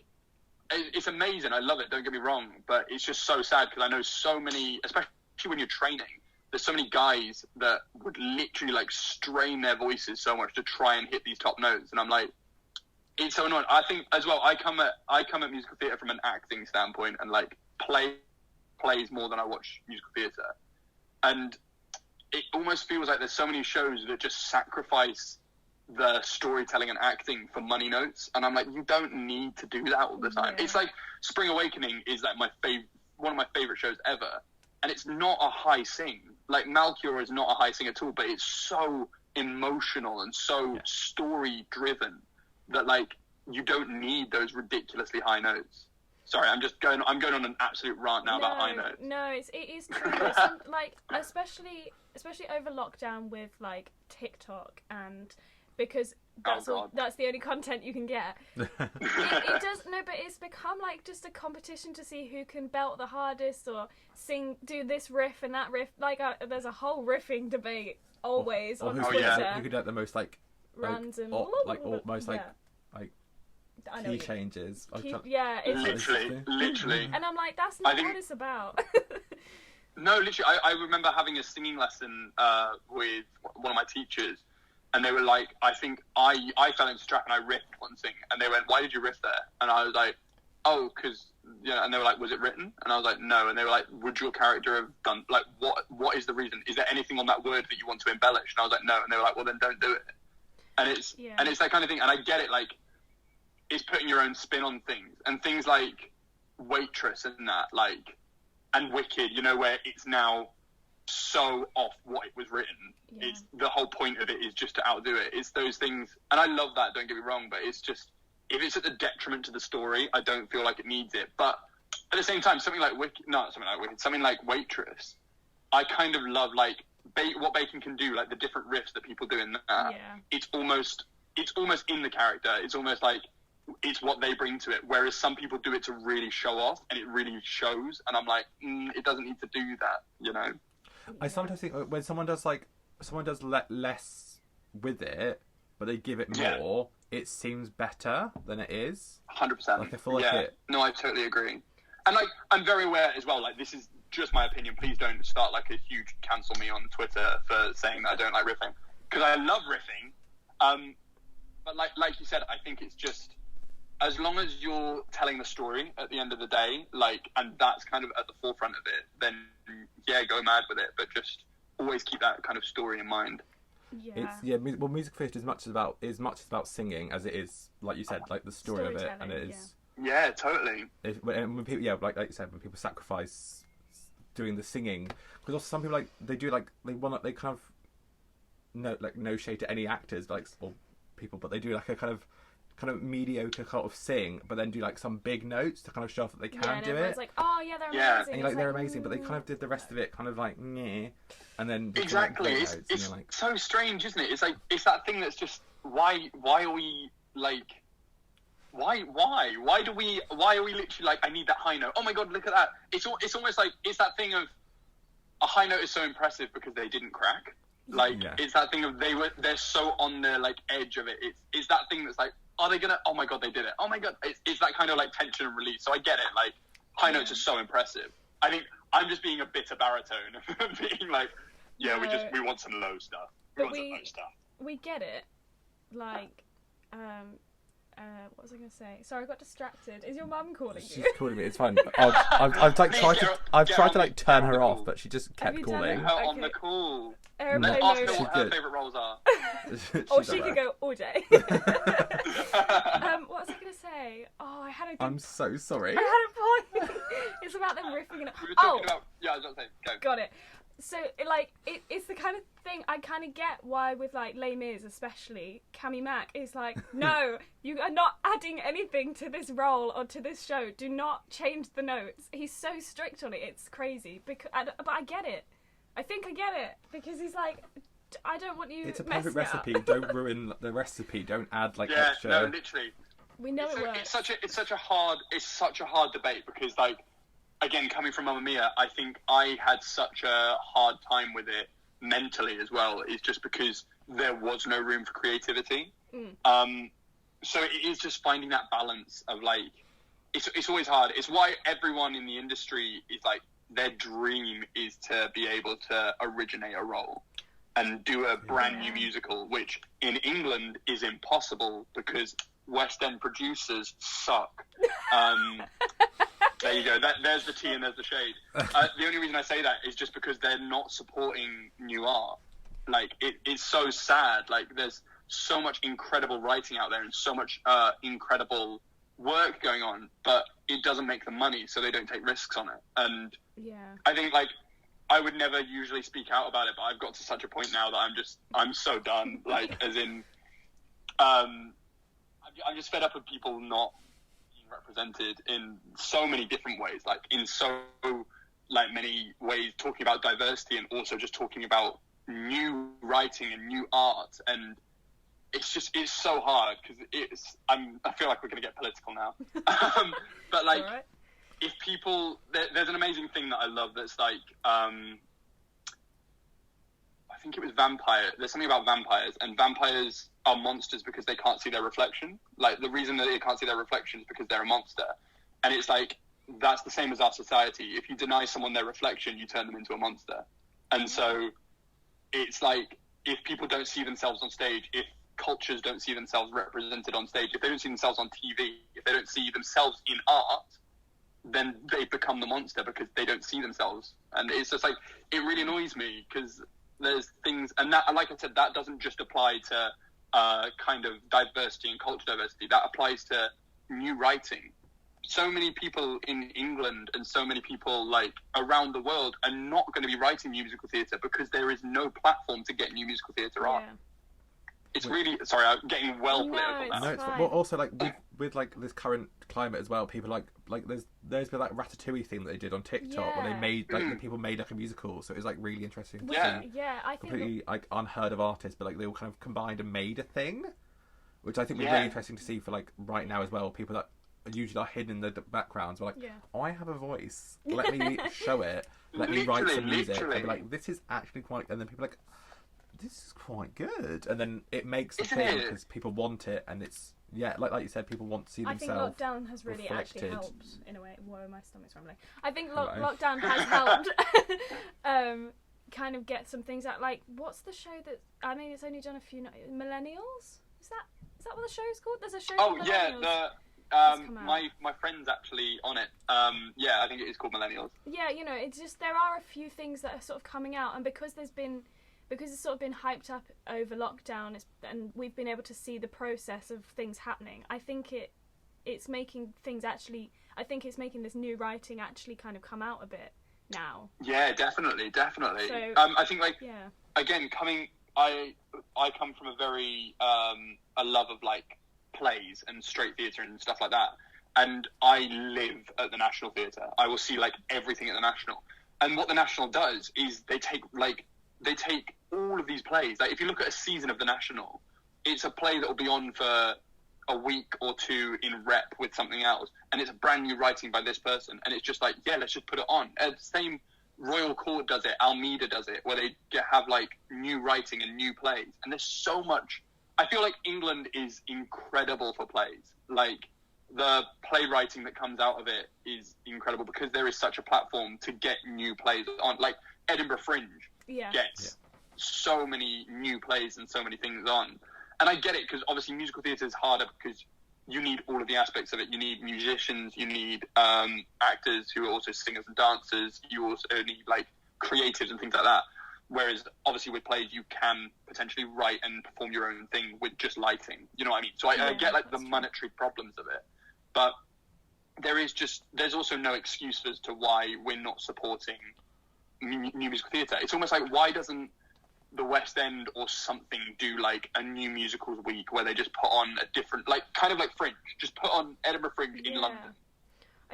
[SPEAKER 3] it's amazing. I love it. Don't get me wrong, but it's just so sad because I know so many, especially when you're training. There's so many guys that would literally like strain their voices so much to try and hit these top notes, and I'm like, it's so annoying. I think as well, I come at musical theatre from an acting standpoint, and like play plays more than I watch musical theatre. And it almost feels like there's so many shows that just sacrifice the storytelling and acting for money notes. And I'm like, you don't need to do that all the time.
[SPEAKER 1] Yeah.
[SPEAKER 3] It's like Spring Awakening is like one of my favourite shows ever. And it's not a high sing. Like, Malchior is not a high sing at all, but it's so emotional and so story-driven that, like, you don't need those ridiculously high notes. Sorry, I'm going on an absolute rant now about high notes.
[SPEAKER 1] No, it is true. Like, especially over lockdown with, like, TikTok, and because that's the only content you can get. It does, no, but it's become like just a competition to see who can belt the hardest or do this riff and that riff. Like, there's a whole riffing debate always on Twitter.
[SPEAKER 2] Who could do the most like
[SPEAKER 1] random,
[SPEAKER 2] almost like key changes.
[SPEAKER 3] It's literally.
[SPEAKER 1] And I'm like, that's not what it's about.
[SPEAKER 3] No, literally, I remember having a singing lesson with one of my teachers. And they were like, I think I fell into trap and I riffed one thing. And they went, why did you riff there? And I was like, oh, because, and they were like, was it written? And I was like, no. And they were like, would your character have done, like, what is the reason? Is there anything on that word that you want to embellish? And I was like, no. And they were like, well, then don't do it. And it's that kind of thing. And I get it, like, it's putting your own spin on things. And things like Waitress and that, like, and Wicked, where it's now so off what it was written. It's the whole point of it is just to outdo it. It's those things, and I love that, don't get me wrong, but it's just, if it's at the detriment to the story, I don't feel like it needs it. But at the same time, something like Waitress, I kind of love, like, what Bacon can do, like the different riffs that people do in that. It's almost in the character. It's almost like it's what they bring to it, whereas some people do it to really show off, and it really shows, and I'm like, it doesn't need to do that,
[SPEAKER 2] I sometimes think when someone does less with it, but they give it more, it seems better than it is.
[SPEAKER 3] 100%.
[SPEAKER 2] Like, I feel like it.
[SPEAKER 3] No, I totally agree. And, like, I'm very aware as well, like, this is just my opinion. Please don't start, like, a huge cancel me on Twitter for saying that I don't like riffing. Because I love riffing. But like you said, I think it's just, as long as you're telling the story at the end of the day, like, and that's kind of at the forefront of it, then go mad with it, but just always keep that kind of story in mind.
[SPEAKER 2] Music theatre is much as about singing as it is, like you said, like the story of it, and it is.
[SPEAKER 3] Yeah, totally.
[SPEAKER 2] When people, like you said, when people sacrifice doing the singing, because also some people they kind of no shade to any actors, or people, but they do like a kind of mediocre kind of sing, but then do like some big notes to kind of show off that they can do it.
[SPEAKER 1] Like, oh yeah, they're amazing.
[SPEAKER 2] And they're amazing, but they kind of did the rest of it kind of like meh, and then
[SPEAKER 3] exactly. It's like, so strange, isn't it? It's like, it's that thing that's just why are we like, why are we literally like, I need that high note. Oh my god, look at that. It's almost like, it's that thing of a high note is so impressive because they didn't crack. Like, it's that thing of they're so on the like edge of it. It's that thing that's like, are they gonna? Oh my god, they did it! Oh my god, it's that kind of like tension and release. So I get it. Like, high notes are so impressive. I think I'm just being a bitter baritone, being like, we want some low stuff.
[SPEAKER 1] We get it. Like, what was I gonna say? Sorry, I got distracted. Is your mum calling you?
[SPEAKER 2] She's calling me. It's fine. I've tried to like turn her off, but she just kept calling.
[SPEAKER 3] Her on the call.
[SPEAKER 1] Let's
[SPEAKER 3] ask her what her favourite roles are.
[SPEAKER 1] Or she could go all day. What was I going to say? Oh, I had a good...
[SPEAKER 2] I'm so sorry.
[SPEAKER 1] I had a point. It's about them riffing.
[SPEAKER 3] We were talking about... Yeah, I was going to say, go.
[SPEAKER 1] Got it. So, it's the kind of thing I kind of get why with, like, Les Mis especially, Cammy Mack is like, no, you are not adding anything to this role or to this show. Do not change the notes. He's so strict on it. It's crazy. But I get it. I think I get it, because he's like, I don't want you.
[SPEAKER 2] It's a perfect recipe. Don't ruin the recipe. Don't add like extra.
[SPEAKER 3] No, literally.
[SPEAKER 1] We know it works.
[SPEAKER 3] It's such a hard debate, because, like, again, coming from Mamma Mia, I think I had such a hard time with it mentally as well. It's just because there was no room for creativity. So it is just finding that balance of, like, it's always hard. It's why everyone in the industry is like, their dream is to be able to originate a role and do a brand new musical, which in England is impossible because West End producers suck. There you go. There's the tea and there's the shade. The only reason I say that is just because they're not supporting new art. Like, it's so sad. Like, there's so much incredible writing out there and so much incredible work going on, but it doesn't make them money, so they don't take risks on it. And I think, like, I would never usually speak out about it, but I've got to such a point now that I'm so done. Like, as in, I'm just fed up with people not being represented in so many different ways, like in so like many ways, talking about diversity and also just talking about new writing and new art. And it's so hard because I feel like we're going to get political now. But like, right. If people, there's an amazing thing that I love that's like, I think it was vampire. There's something about vampires, and vampires are monsters because they can't see their reflection. Like, the reason that they can't see their reflection is because they're a monster. And it's like, that's the same as our society. If you deny someone their reflection, you turn them into a monster. And so it's like, if people don't see themselves on stage, if cultures don't see themselves represented on stage, if they don't see themselves on TV, if they don't see themselves in art, then they become the monster because they don't see themselves. And it's just like, it really annoys me because there's things, and that, like I said, that doesn't just apply to kind of diversity and culture diversity. That applies to new writing. So many people in England and so many people like around the world are not going to be writing musical theatre because there is no platform to get new musical theatre art. It's really, sorry, I'm getting well political now.
[SPEAKER 2] No, it's well, also like with like this current climate as well, people like there's been like Ratatouille thing that they did on TikTok where they made like the people made like a musical, so it was like really interesting to see.
[SPEAKER 1] I think
[SPEAKER 2] completely like unheard of artists, but like they all kind of combined and made a thing, which I think was really interesting to see for like right now as well. People that usually are hidden in the backgrounds were like, I have a voice, let me show it, let me write some music, and be like, this is actually quite, and then people are like, this is quite good, and then it makes a thing because people want it, and it's like you said, people want to see themselves.
[SPEAKER 1] I think lockdown has really actually helped in a way. Whoa, my stomach's rumbling. I think lockdown has helped kind of get some things out. Like, what's the show that, I mean, it's only done a few Millennials? Is that what the show's called? There's a show called Millennials.
[SPEAKER 3] My friend's actually on it. I think it is called Millennials. Yeah,
[SPEAKER 1] you know, it's just, there are a few things that are sort of coming out, and because it's sort of been hyped up over lockdown, and we've been able to see the process of things happening, I think it's making things actually, I think it's making this new writing actually kind of come out a bit now.
[SPEAKER 3] Yeah, definitely. So, I think, like, again, I come from a very, a love of, like, plays and straight theatre and stuff like that, and I live at the National Theatre. I will see, like, everything at the National. And what the National does is they take all of these plays. Like, if you look at a season of the National, it's a play that will be on for a week or two in rep with something else, and it's a brand new writing by this person, and it's just like, let's just put it on. Same Royal Court does it, Almeida does it, where they have like new writing and new plays, and there's so much. I feel like England is incredible for plays. Like, the playwriting that comes out of it is incredible because there is such a platform to get new plays on. Like, Edinburgh Fringe gets so many new plays and so many things on. And I get it, because obviously musical theatre is harder because you need all of the aspects of it. You need musicians, you need actors who are also singers and dancers, you also need like creatives and things like that. Whereas obviously with plays you can potentially write and perform your own thing with just lighting. You know what I mean? So I get like the monetary problems of it. But there's also no excuse as to why we're not supporting new musical theatre. It's almost like, why doesn't the West End or something do like a new musicals week where they just put on a different, like, kind of like Fringe, just put on Edinburgh Fringe in London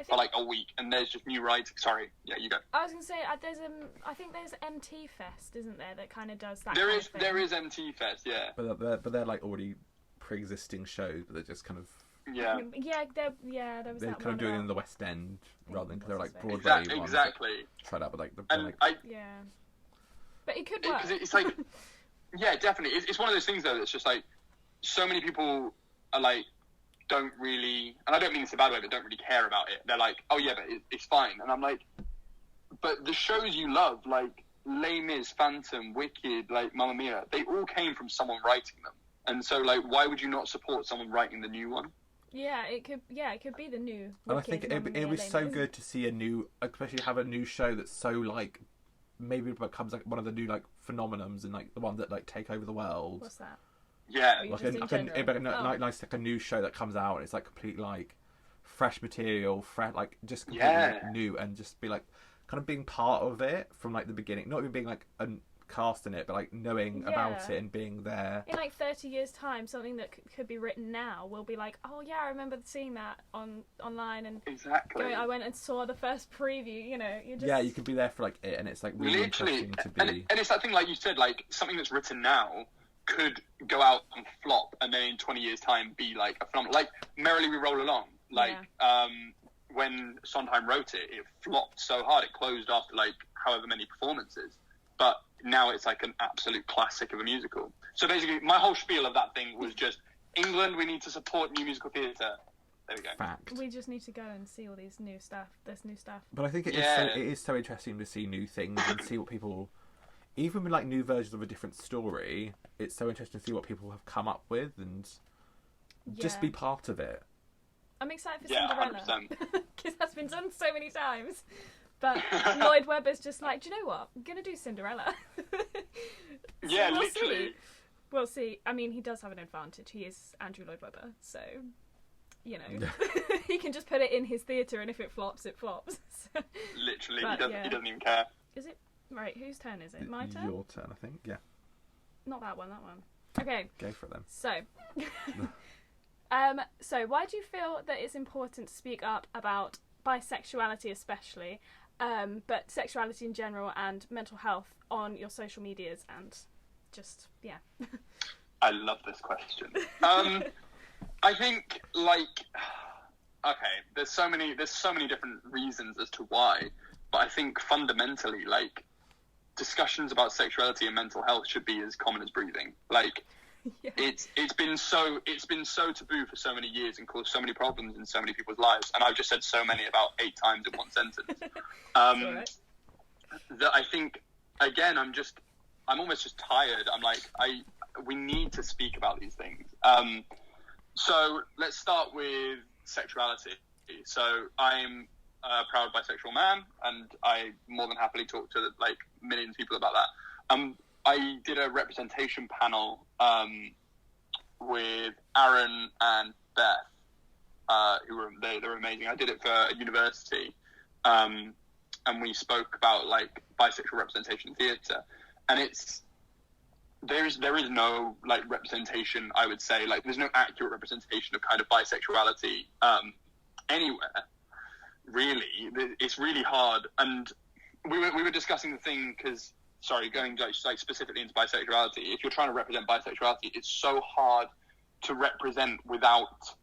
[SPEAKER 3] for like a week, and there's just new writing. Sorry, you go.
[SPEAKER 1] I was gonna say I think there's MT Fest, isn't there, that kind of does that.
[SPEAKER 3] There is MT Fest,
[SPEAKER 2] but they're like already pre-existing shows, but they're just kind of
[SPEAKER 1] there was
[SPEAKER 2] they're
[SPEAKER 1] that
[SPEAKER 2] kind of doing it in the West End rather than, because they're like Broadway ones.
[SPEAKER 3] Exactly.
[SPEAKER 2] Tried out, but like
[SPEAKER 1] but it could work.
[SPEAKER 3] It's like, definitely. It's one of those things though that's just like, so many people are like, don't really, and I don't mean this in a bad way, but don't really care about it. They're like, oh yeah, but it's fine. And I'm like, but the shows you love, like Les Mis, Phantom, Wicked, like Mamma Mia, they all came from someone writing them. And so, like, why would you not support someone writing the new one?
[SPEAKER 1] Yeah, it could be the new.
[SPEAKER 2] And I think it was so good to see especially have a new show that's so like, maybe it becomes like one of the new like phenomenons and like the ones that like take over the world.
[SPEAKER 1] What's that?
[SPEAKER 3] Yeah,
[SPEAKER 2] like nice like a new show that comes out and it's like complete like fresh material, like just completely like, new, and just be like kind of being part of it from like the beginning, not even being like a cast in it, but like knowing about it and being there.
[SPEAKER 1] In like 30 years time, something that could be written now will be like, oh yeah, I remember seeing that online, and I went and saw the first preview. You know,
[SPEAKER 2] you could be there for like it, and it's like really interesting to be.
[SPEAKER 3] And it's that thing, like you said, like something that's written now could go out and flop, and then in 20 years time be like a phenomenon. Like Merrily We Roll Along, like when Sondheim wrote it, it flopped so hard, it closed after like however many performances, but now it's like an absolute classic of a musical. So basically, my whole spiel of that thing was just, England, we need to support new musical theatre. There we go.
[SPEAKER 2] Fact.
[SPEAKER 1] We just need to go and see all these new stuff. This new stuff.
[SPEAKER 2] But I think it is so interesting to see new things and see what people, even with like new versions of a different story, it's so interesting to see what people have come up with and just be part of it.
[SPEAKER 1] I'm excited for Cinderella
[SPEAKER 3] 100%.
[SPEAKER 1] because that's been done so many times. But Lloyd Webber's just like, do you know what? I'm going to do Cinderella.
[SPEAKER 3] So literally.
[SPEAKER 1] We'll see. I mean, he does have an advantage. He is Andrew Lloyd Webber. So, you know, he can just put it in his theatre, and if it flops, it flops.
[SPEAKER 3] Literally, he doesn't even care.
[SPEAKER 1] Is it? Right, whose turn is it? My turn?
[SPEAKER 2] Your turn, I think, yeah.
[SPEAKER 1] Not that one. Okay.
[SPEAKER 2] Go for it then.
[SPEAKER 1] So why do you feel that it's important to speak up about bisexuality especially, but sexuality in general and mental health on your social medias and just,
[SPEAKER 3] I love this question. I think, like, okay, there's so many different reasons as to why, but I think fundamentally, like, discussions about sexuality and mental health should be as common as breathing. Like, it's been so taboo for so many years and caused so many problems in so many people's lives, and I've just said so many about 8 times in one sentence. That I think, again, I'm almost just tired. I'm like, we need to speak about these things. So let's start with sexuality. So I'm a proud bisexual man, and I more than happily talk to like millions of people about that. I did a representation panel with Aaron and Beth, who were they're amazing. I did it for a university, and we spoke about like bisexual representation in theatre, and there is no like representation. I would say like there's no accurate representation of kind of bisexuality anywhere. Really, it's really hard. And we were discussing the thing because. Sorry, going like specifically into bisexuality, if you're trying to represent bisexuality, it's so hard to represent without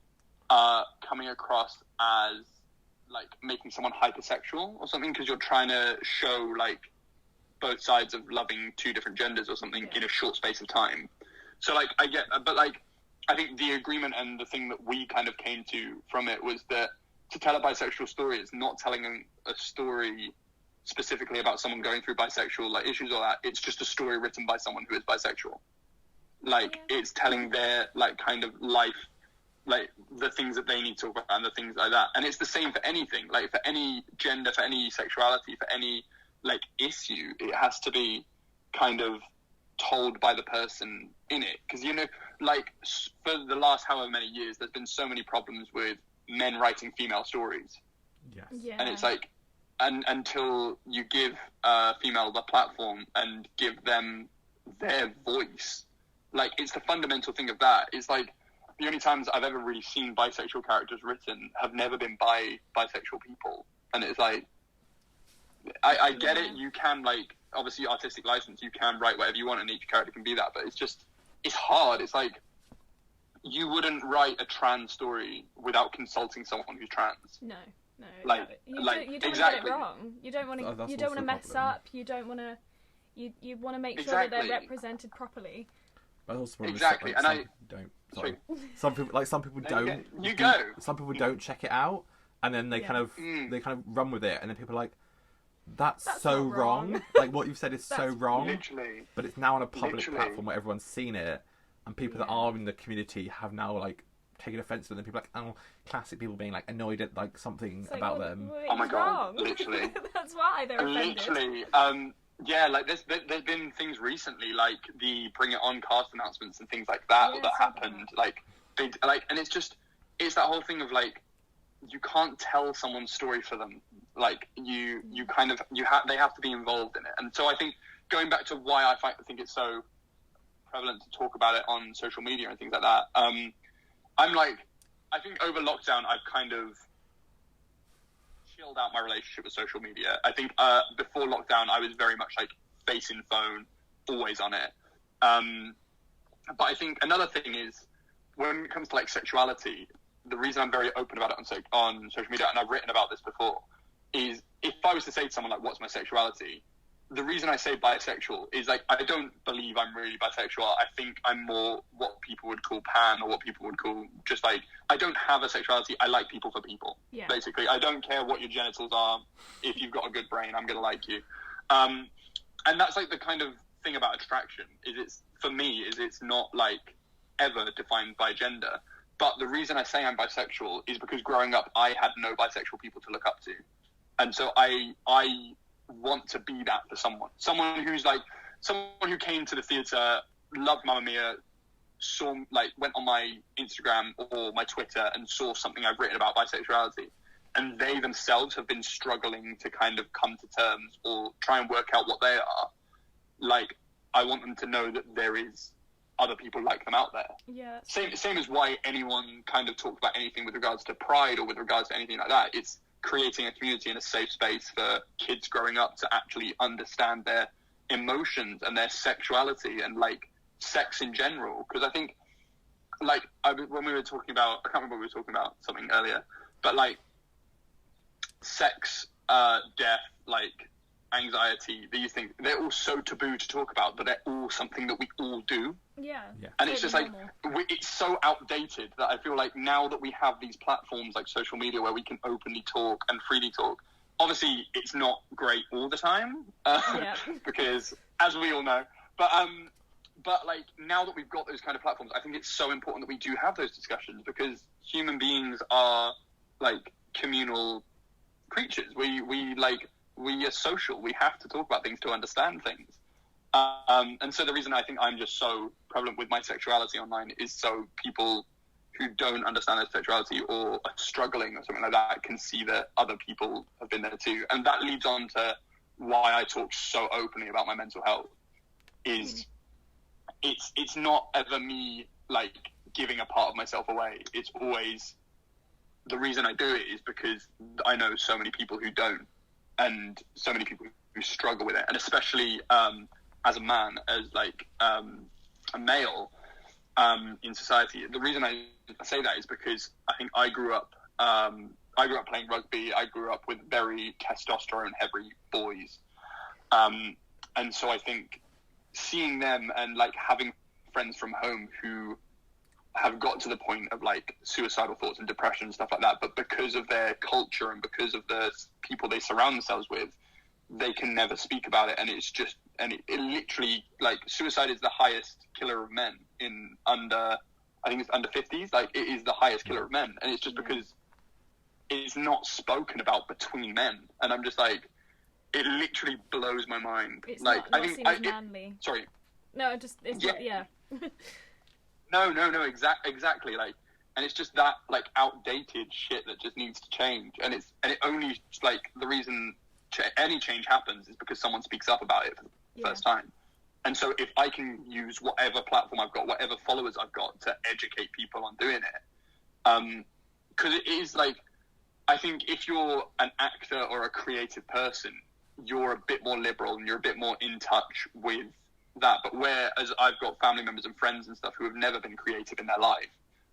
[SPEAKER 3] coming across as like making someone hypersexual or something, because you're trying to show like both sides of loving 2 different genders or something in a short space of time. So like I get, but like I think the agreement and the thing that we kind of came to from it was that to tell a bisexual story is not telling a story specifically about someone going through bisexual like issues or that. It's just a story written by someone who is bisexual. Like it's telling their like kind of life, like the things that they need to talk about and the things like that. And it's the same for anything, like for any gender, for any sexuality, for any like issue, it has to be kind of told by the person in it. Because, you know, like for the last however many years, there's been so many problems with men writing female stories.
[SPEAKER 2] Yes.
[SPEAKER 1] Yeah.
[SPEAKER 3] And it's like, and until you give a female the platform and give them their voice, like it's the fundamental thing of that. It's like the only times I've ever really seen bisexual characters written have never been by bisexual people. And it's like, I get it. You can like, obviously artistic license, you can write whatever you want and each character can be that, but it's just, it's hard. It's like, you wouldn't write a trans story without consulting someone who's trans.
[SPEAKER 1] No.
[SPEAKER 3] Like,
[SPEAKER 1] you don't want to get it wrong. You don't want to. You don't want to mess up. You don't want to. You want to make sure that they're represented properly.
[SPEAKER 2] But also
[SPEAKER 3] exactly,
[SPEAKER 2] like, and some people don't. Some people don't.
[SPEAKER 3] You go.
[SPEAKER 2] Some people don't check it out, and then they kind of run with it, and then people are like, "That's so wrong." Like what you've said is so wrong.
[SPEAKER 3] Literally.
[SPEAKER 2] But it's now on a public platform where everyone's seen it, and people that are in the community have now like taking offence to them, and people are like, oh, classic people being like annoyed at like something
[SPEAKER 1] like,
[SPEAKER 2] about them.
[SPEAKER 3] Oh my God,
[SPEAKER 1] wrong.
[SPEAKER 3] literally.
[SPEAKER 1] That's why they're offended.
[SPEAKER 3] Literally, yeah, like there's been things recently, like the Bring It On cast announcements and things like that that happened. Like, and it's that whole thing of like, you can't tell someone's story for them. Like they have to be involved in it. And so I think going back to why I think it's so prevalent to talk about it on social media and things like that. I'm like, I think over lockdown I've kind of chilled out my relationship with social media. I think before lockdown I was very much like face in phone, always on it. But I think another thing is when it comes to like sexuality, the reason I'm very open about it on social media, and I've written about this before, is if I was to say to someone like, what's my sexuality? The reason I say bisexual is like, I don't believe I'm really bisexual. I think I'm more what people would call pan, or what people would call just like, I don't have a sexuality. I like people for people. Yeah. Basically, I don't care what your genitals are. If you've got a good brain, I'm going to like you. And that's like the kind of thing about attraction for me, it's not like ever defined by gender. But the reason I say I'm bisexual is because growing up, I had no bisexual people to look up to. And so I want to be that for someone who came to the theatre, loved Mamma Mia, went on my Instagram or my Twitter and saw something I've written about bisexuality, and they themselves have been struggling to kind of come to terms or try and work out what they are. Like, I want them to know that there is other people like them out there.
[SPEAKER 1] Yeah.
[SPEAKER 3] Same as why anyone kind of talks about anything with regards to pride or with regards to anything like that. It's creating a community and a safe space for kids growing up to actually understand their emotions and their sexuality and like sex in general. Because I think, like, when we were talking about, I can't remember what we were talking about, something earlier, but like sex, death, like anxiety, these things, they're all so taboo to talk about, but they're all something that we all do.
[SPEAKER 1] Yeah.
[SPEAKER 3] And it's just like, it's so outdated that I feel like now that we have these platforms like social media where we can openly talk and freely talk, obviously it's not great all the time, because as we all know, but like now that we've got those kind of platforms, I think it's so important that we do have those discussions, because human beings are like communal creatures. We are social. We have to talk about things to understand things. And so the reason I think I'm just so prevalent with my sexuality online is so people who don't understand their sexuality or are struggling or something like that can see that other people have been there too. And that leads on to why I talk so openly about my mental health. Is it's not ever me like giving a part of myself away. It's always, the reason I do it is because I know so many people who don't, and so many people who struggle with it, and especially as a man, as like a male in society. The reason I say that is because I think I grew up playing rugby. I grew up with very testosterone heavy boys, and so I think seeing them and like having friends from home who have got to the point of like suicidal thoughts and depression and stuff like that, but because of their culture and because of the people they surround themselves with, they can never speak about it. And it's just, and it literally, like, suicide is the highest killer of men in I think it's under 50s. Like, it is the highest killer of men, and it's just because it's not spoken about between men. And I'm just like, it literally blows my mind.
[SPEAKER 1] It's
[SPEAKER 3] like,
[SPEAKER 1] not seen as manly.
[SPEAKER 3] Sorry.
[SPEAKER 1] No, it's not, yeah.
[SPEAKER 3] No, exactly. Like, and it's just that like outdated shit that just needs to change. And it only, like, the reason any change happens is because someone speaks up about it for the first time. And so if I can use whatever platform I've got, whatever followers I've got to educate people on doing it, because it is like, I think if you're an actor or a creative person, you're a bit more liberal and you're a bit more in touch with that. But whereas I've got family members and friends and stuff who have never been creative in their life,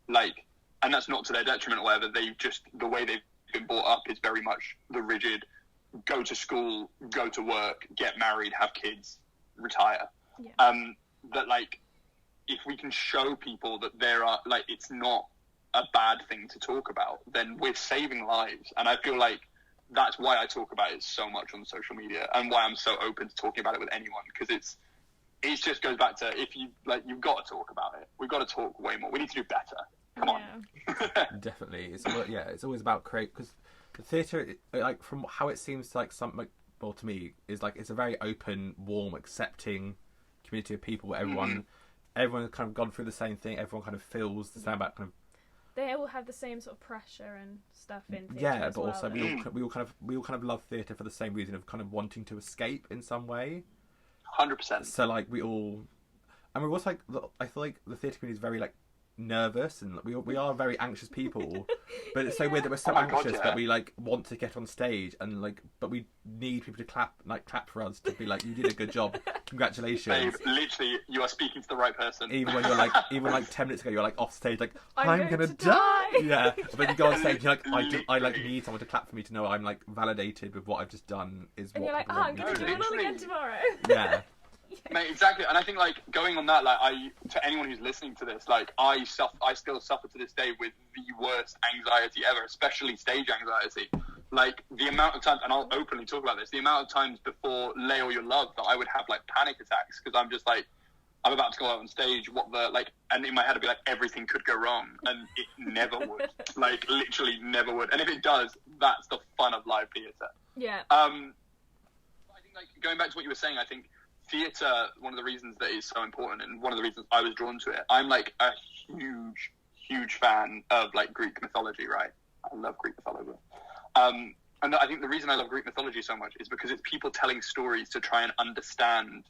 [SPEAKER 3] like, and that's not to their detriment or whatever, the way they've been brought up is very much the rigid, go to school, go to work, get married, have kids, retire. That like, if we can show people that there are, like, it's not a bad thing to talk about, then we're saving lives. And I feel like that's why I talk about it so much on social media, and why I'm so open to talking about it with anyone, because it just goes back to, if you, like, you've got to talk about it. We've got to talk way more. We need to do better. Come on.
[SPEAKER 2] Definitely. It's always about because the theatre, like from how it seems like well, to me, is like it's a very open, warm, accepting community of people where everyone's kind of gone through the same thing. Everyone kind of feels the same about kind of.
[SPEAKER 1] They all have the same sort of pressure and stuff in theatre.
[SPEAKER 2] Yeah, but also we all kind of love theatre for the same reason of kind of wanting to escape in some way.
[SPEAKER 3] 100%.
[SPEAKER 2] So like we're also like I feel like the theatre community is very like nervous, and we are very anxious people, but it's so weird that we're so anxious that we like want to get on stage and like, but we need people to clap for us to be like, you did a good job, congratulations.
[SPEAKER 3] Babe, literally, you are speaking to the right person.
[SPEAKER 2] Even when you're like, 10 minutes ago, you're like off stage like, I'm gonna die. Yeah, but you go on stage, you're like, I like need someone to clap for me to know I'm like validated with what I've just done is
[SPEAKER 1] and
[SPEAKER 2] what.
[SPEAKER 1] You're like, I'm gonna do it all again tomorrow.
[SPEAKER 2] Yeah.
[SPEAKER 3] Mate, exactly, and I think like going on that, like to anyone who's listening to this, like I still suffer to this day with the worst anxiety ever, especially stage anxiety. Like the amount of times, and I'll openly talk about this, the amount of times before Lay All Your Love that I would have like panic attacks because I'm just like, I'm about to go out on stage, and in my head I'd be like, everything could go wrong, and it never would, like literally never would, and if it does, that's the fun of live theatre.
[SPEAKER 1] Yeah.
[SPEAKER 3] I think like going back to what you were saying, I think theatre, one of the reasons that it's so important and one of the reasons I was drawn to it, I'm like a huge fan of like Greek mythology, right? I love Greek mythology. And I think the reason I love Greek mythology so much is because it's people telling stories to try and understand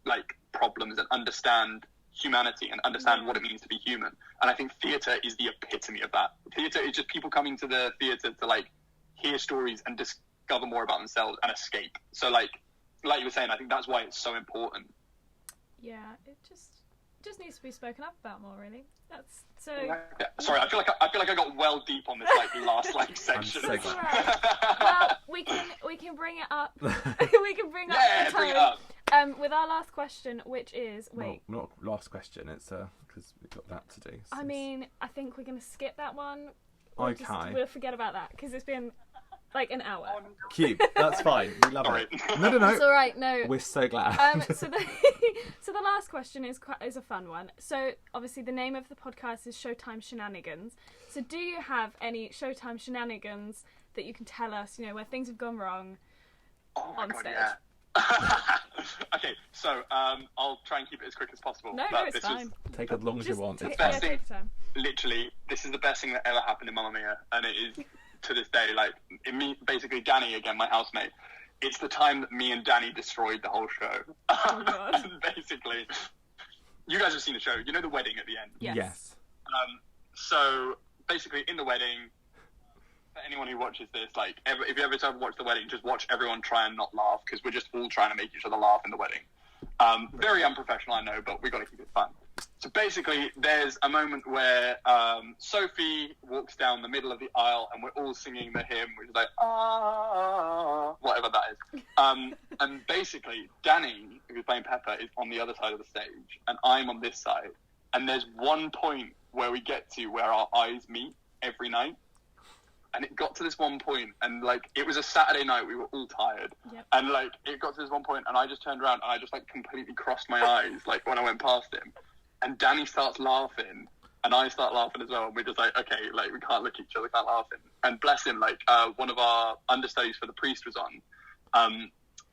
[SPEAKER 3] like problems and understand humanity and understand what it means to be human. And I think theatre is the epitome of that. Theatre is just people coming to the theatre to like hear stories and discover more about themselves and escape. So like you were saying, I think that's why it's so important.
[SPEAKER 1] Yeah, it just needs to be spoken up about more, really. That's so.
[SPEAKER 3] Yeah. Sorry, I feel like I got well deep on this like last like section.
[SPEAKER 2] I'm so glad.
[SPEAKER 1] Right. Well, we can bring it up. We can bring up the
[SPEAKER 3] bring it
[SPEAKER 1] tone,
[SPEAKER 3] up.
[SPEAKER 1] With our last question, which is
[SPEAKER 2] Well, not last question. It's because we've got that to do.
[SPEAKER 1] I mean, I think we're gonna skip that one.
[SPEAKER 2] Okay.
[SPEAKER 1] We'll forget about that because it's been like an hour.
[SPEAKER 2] Cute. That's fine. We love it. No.
[SPEAKER 1] It's all right. No.
[SPEAKER 2] We're so glad.
[SPEAKER 1] So the last question is a fun one. So obviously the name of the podcast is Showtime Shenanigans. So do you have any Showtime shenanigans that you can tell us? You know, where things have gone wrong on stage.
[SPEAKER 3] Yeah. Okay, so I'll try and keep it as quick as possible.
[SPEAKER 1] No, it's fine.
[SPEAKER 2] Take as long as you want.
[SPEAKER 3] Take your time. Literally, this is the best thing that ever happened in Mamma Mia, and it is to this day. Like, basically, Danny again, my housemate. It's the time that me and Danny destroyed the whole show.
[SPEAKER 1] Oh God.
[SPEAKER 3] And basically, you guys have seen the show. You know the wedding at the end.
[SPEAKER 2] Yes.
[SPEAKER 3] So basically, in the wedding, for anyone who watches this, like, if you ever try to watch the wedding, just watch everyone try and not laugh because we're just all trying to make each other laugh in the wedding. Very unprofessional, I know, but we got to keep it fun. So basically, there's a moment where Sophie walks down the middle of the aisle and we're all singing the hymn, which is like, ah, whatever that is. And basically, Danny, who's playing Pepper, is on the other side of the stage, and I'm on this side. And there's one point where we get to where our eyes meet every night. And it got to this one point, and like it was a Saturday night, we were all tired, and like it got to this one point, and I just turned around and I just like completely crossed my eyes, like when I went past him, and Danny starts laughing, and I start laughing as well, and we're just like, okay, like we can't look at each other, can't laugh. And bless him, like one of our understudies for the priest was on,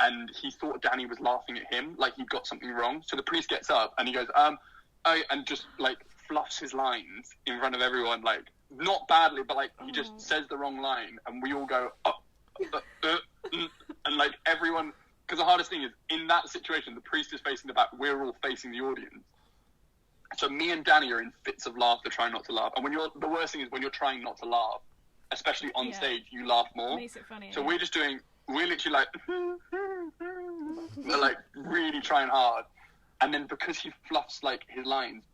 [SPEAKER 3] and he thought Danny was laughing at him, like he'd got something wrong. So the priest gets up and he goes, and just like fluffs his lines in front of everyone, like. Not badly, but like he just says the wrong line, and we all go and like everyone, because the hardest thing is in that situation, the priest is facing the back, we're all facing the audience. So me and Danny are in fits of laughter, trying not to laugh. And the worst thing is when you're trying not to laugh, especially on stage, you laugh more.
[SPEAKER 1] Makes it funny.
[SPEAKER 3] So we're literally like, we're like really trying hard, and then because he fluffs like his lines,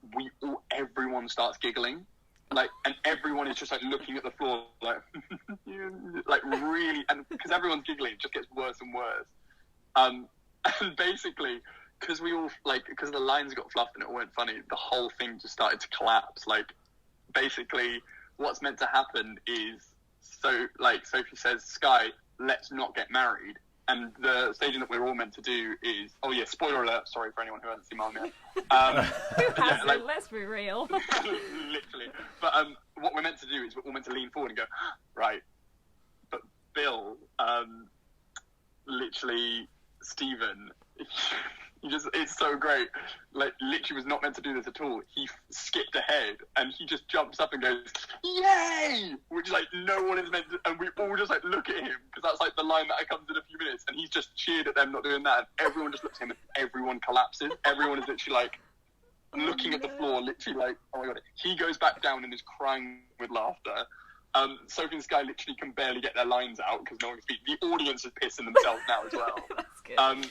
[SPEAKER 3] everyone starts giggling. Like, and everyone is just like looking at the floor, like, like really, and because everyone's giggling, it just gets worse and worse. And basically, because the lines got fluffed and it weren't funny, the whole thing just started to collapse. Like, basically, what's meant to happen is, so like Sophie says, Sky, let's not get married, And the staging that we're all meant to do is, oh yeah, spoiler alert, sorry for anyone who hasn't seen Mum yet.
[SPEAKER 1] Who hasn't? Let's be real.
[SPEAKER 3] Literally. But what we're meant to do is we're all meant to lean forward and go, right, but Bill, literally, Stephen, it's so great. Like, literally was not meant to do this at all. He skipped ahead and he just jumps up and goes, yay! Which, like, no one is meant to, and we all just, like, look at him, because that's, like, the line that comes in a few minutes, and he's just cheered at them not doing that, and everyone just looks at him and everyone collapses. Everyone is literally, like, looking at the floor, literally, like, oh my god. He goes back down and is crying with laughter. Sophie and Sky literally can barely get their lines out because no one can speak. The audience is pissing themselves now as well.
[SPEAKER 1] That's good.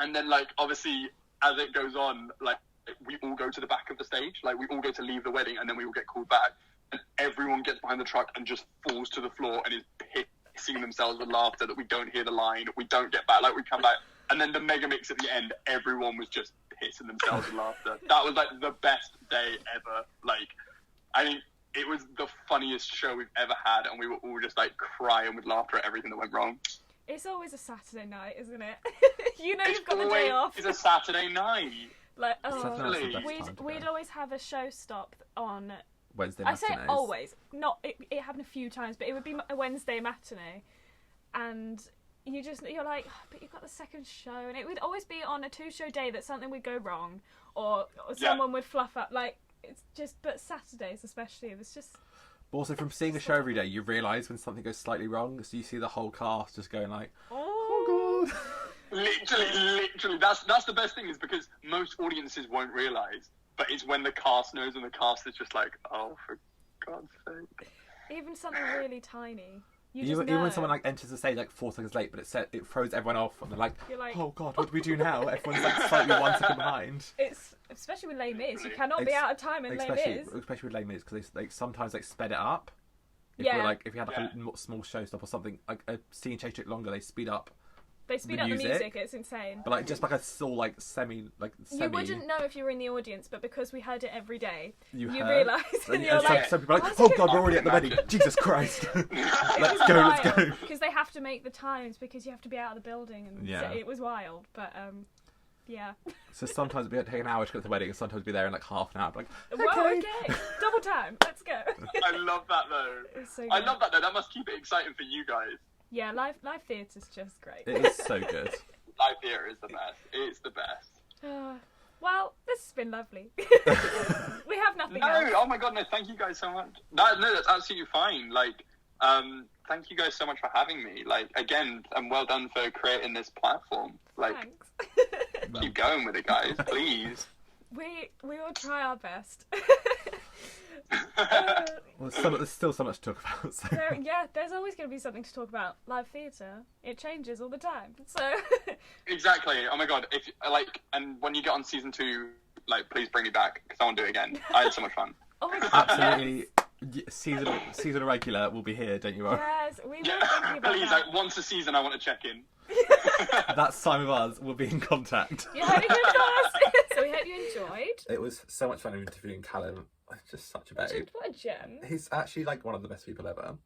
[SPEAKER 3] And then, like, obviously, as it goes on, like, we all go to the back of the stage. Like, we all go to leave the wedding, and then we all get called back. And everyone gets behind the truck and just falls to the floor and is pissing themselves with laughter that we don't hear the line, we don't get back. Like, we come back. And then the mega mix at the end, everyone was just pissing themselves with laughter. That was, like, the best day ever. Like, I think it was the funniest show we've ever had, and we were all just, like, crying with laughter at everything that went wrong.
[SPEAKER 1] It's always a Saturday night, isn't it? You know, you've got the day off.
[SPEAKER 3] It's a Saturday night.
[SPEAKER 1] Like,
[SPEAKER 3] Saturday
[SPEAKER 1] we'd always have a show stop on
[SPEAKER 2] Wednesday
[SPEAKER 1] I
[SPEAKER 2] matinees.
[SPEAKER 1] say always, not it happened a few times, but it would be a Wednesday matinee, and you're like, oh, but you've got the second show, and it would always be on a 2-show day that something would go wrong, or someone would fluff up. Like, it's just, but Saturdays especially, it's just.
[SPEAKER 2] But also, from seeing a show every day, you realise when something goes slightly wrong, so you see the whole cast just going like, oh god.
[SPEAKER 3] Literally, that's the best thing, is because most audiences won't realise, but it's when the cast knows, and the cast is just like, oh, for God's sake.
[SPEAKER 1] Even something really tiny. Even
[SPEAKER 2] when someone like enters the stage like 4 seconds late, but it throws everyone off, and they're like, oh god, what do we do now? Everyone's like slightly 1 second behind.
[SPEAKER 1] It's especially with Les Mis. You cannot be out of time in Les Mis.
[SPEAKER 2] Especially with Les Mis, because they sometimes like sped it up. If you had like a small showstop or something, like a scene change took longer, they speed up.
[SPEAKER 1] They speed up the music. It's insane.
[SPEAKER 2] But like just like a still like semi.
[SPEAKER 1] You wouldn't know if you were in the audience, but because we heard it every day, you
[SPEAKER 2] realise.
[SPEAKER 1] And you're like,
[SPEAKER 2] some people are like, oh god, we're already at the wedding. Jesus Christ. let's go.
[SPEAKER 1] Because they have to make the times, because you have to be out of the building, and so it was wild. But yeah. So
[SPEAKER 2] sometimes it'd take an hour to get to the wedding, and sometimes be there in like half an hour. Like,
[SPEAKER 1] okay, double time. Let's go.
[SPEAKER 3] I love that though.
[SPEAKER 1] It's so good.
[SPEAKER 3] I love that though. That must keep it exciting for you guys.
[SPEAKER 1] Yeah, live theatre's just great.
[SPEAKER 2] It is so good.
[SPEAKER 3] Live theatre is the best. It's the best.
[SPEAKER 1] Well, this has been lovely. We have nothing else.
[SPEAKER 3] Oh my god, no, thank you guys so much. No, that's absolutely fine. Like, thank you guys so much for having me. Like, again, and well done for creating this platform. Like,
[SPEAKER 1] thanks.
[SPEAKER 3] Keep going with it, guys, please.
[SPEAKER 1] We will try our best.
[SPEAKER 2] Well, there's still so much to talk about. So.
[SPEAKER 1] There's always going to be something to talk about. Live theatre, it changes all the time. So
[SPEAKER 3] exactly. Oh my god! If and when you get on season 2, like, please bring me back, because I want to do it again. I had so much fun.
[SPEAKER 1] Oh my god!
[SPEAKER 2] Absolutely. Season regular will be be don't you worry.
[SPEAKER 1] Yes, we were thinking about
[SPEAKER 3] please,
[SPEAKER 1] that.
[SPEAKER 3] like, once a season, I want to check in.
[SPEAKER 2] That time of us will be in contact.
[SPEAKER 1] Yeah, so we hope you enjoyed.
[SPEAKER 2] It was so much fun interviewing Callum. Just such a babe.
[SPEAKER 1] What a gem.
[SPEAKER 2] He's actually like one of the best people ever.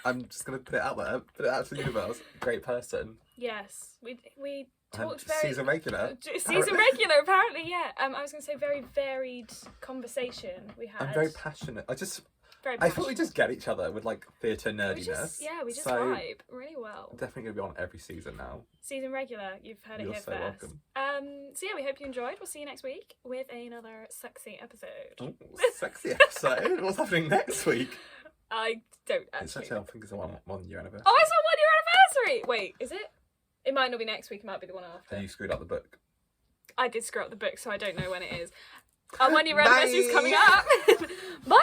[SPEAKER 2] I'm just gonna put it out there, put it out to the universe. Great person.
[SPEAKER 1] Yes, we talked
[SPEAKER 2] and season regular.
[SPEAKER 1] Apparently, yeah. I was gonna say very varied conversation we had.
[SPEAKER 2] I'm very passionate.
[SPEAKER 1] Very
[SPEAKER 2] I thought we just get each other with like theatre nerdiness.
[SPEAKER 1] We just vibe really well.
[SPEAKER 2] I'm definitely gonna be on every season now.
[SPEAKER 1] Season regular, you've heard it here
[SPEAKER 2] so
[SPEAKER 1] first.
[SPEAKER 2] Welcome.
[SPEAKER 1] So yeah, we hope you enjoyed. We'll see you next week with another sexy episode.
[SPEAKER 2] Ooh, sexy episode. What's happening next week?
[SPEAKER 1] I don't actually.
[SPEAKER 2] It's actually, I think it's a 1 year anniversary.
[SPEAKER 1] Oh, it's our 1 year anniversary! Wait, is it? It might not be next week. It might be the one after.
[SPEAKER 2] And you screwed up the book.
[SPEAKER 1] I did screw up the book, so I don't know when it is. Our 1 year anniversary is coming up. Bye.